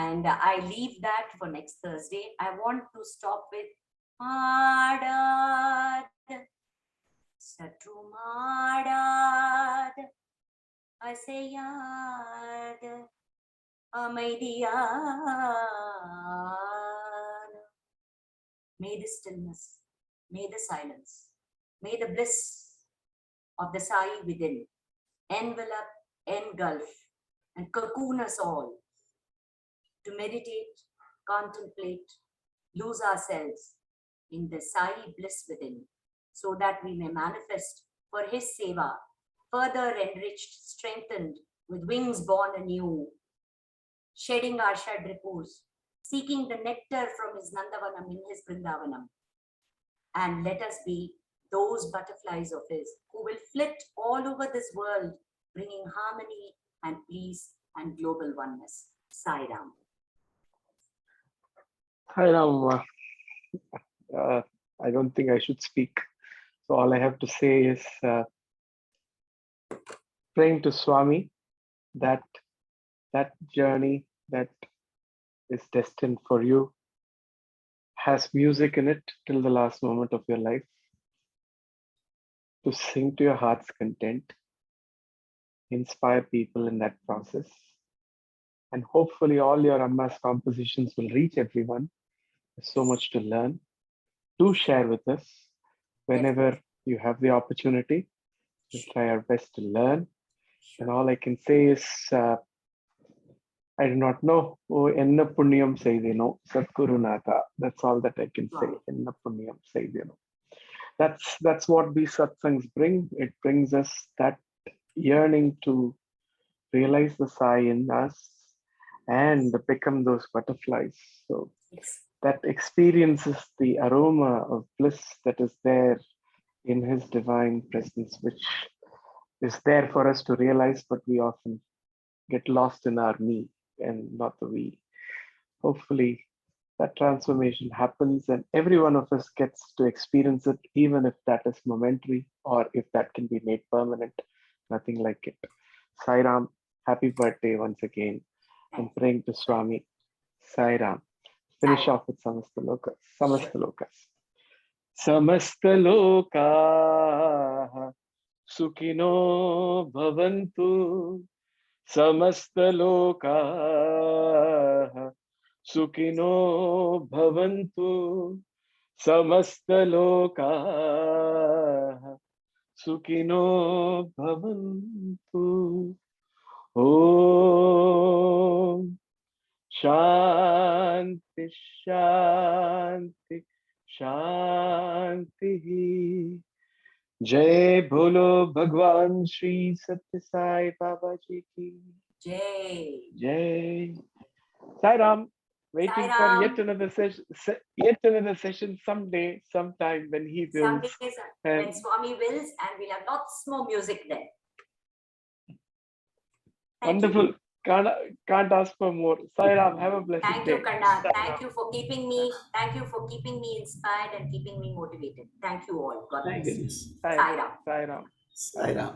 Speaker 2: And I leave that for next Thursday. I want to stop with Madad, Satru Madad, Asayad, Amaidiyan. May the stillness, may the silence, may the bliss of the Sai within envelop, engulf, and cocoon us all to meditate, contemplate, lose ourselves in the Sai bliss within, so that we may manifest for his seva, further enriched, strengthened, with wings born anew, shedding our shadripus, seeking the nectar from his Nandavanam in his Vrindavanam. And let us be those butterflies of his who will flit all over this world, bringing harmony and peace and global oneness. Sai Ram.
Speaker 1: Hi Ram. I don't think I should speak. So all I have to say is praying to Swami that journey that is destined for you has music in it till the last moment of your life, to sing to your heart's content, inspire people in that process, and hopefully all your Amma's compositions will reach everyone. There's so much to learn. Do share with us whenever you have the opportunity. We'll try our best to learn. And all I can say is, I do not know. Oh, enna punyam seidino, Sadguru Natha. That's all that I can say. Enna punyam seidino. That's what these satsangs bring. It brings us that yearning to realize the Sai in us and become those butterflies. So that experiences the aroma of bliss that is there in his divine presence, which is there for us to realize, but we often get lost in our me and not the we. Hopefully that transformation happens and every one of us gets to experience it, even if that is momentary or if that can be made permanent. Nothing like it. Sai Ram, happy birthday once again. I'm praying to Swami. Sai Ram. Finish off with Samasta Lokas. Samasta Lokas. Samasta Loka Sukhino Bhavantu. Samasta Loka Sukhino Bhavantu. Samasta Loka Sukhino Bhavantu. Om Shanti Shanti Shanti. Jai Bolo Bhagwan Shri Satya Sai Baba Ji ki.
Speaker 2: Jai.
Speaker 1: Jai. Sai Ram, waiting
Speaker 2: Sai
Speaker 1: for
Speaker 2: Ram.
Speaker 1: yet another session someday, sometime when he wills.
Speaker 2: Someday, when Swami wills, and we'll have lots more music then.
Speaker 1: Wonderful. Can't ask for more. Sai Ram, have a blessed
Speaker 2: Thank
Speaker 1: day.
Speaker 2: you, Kanna. Thank you for keeping me. Thank you for keeping me inspired and keeping me motivated. Thank you all. God bless you.
Speaker 1: Sai Ram.
Speaker 3: Sai Ram.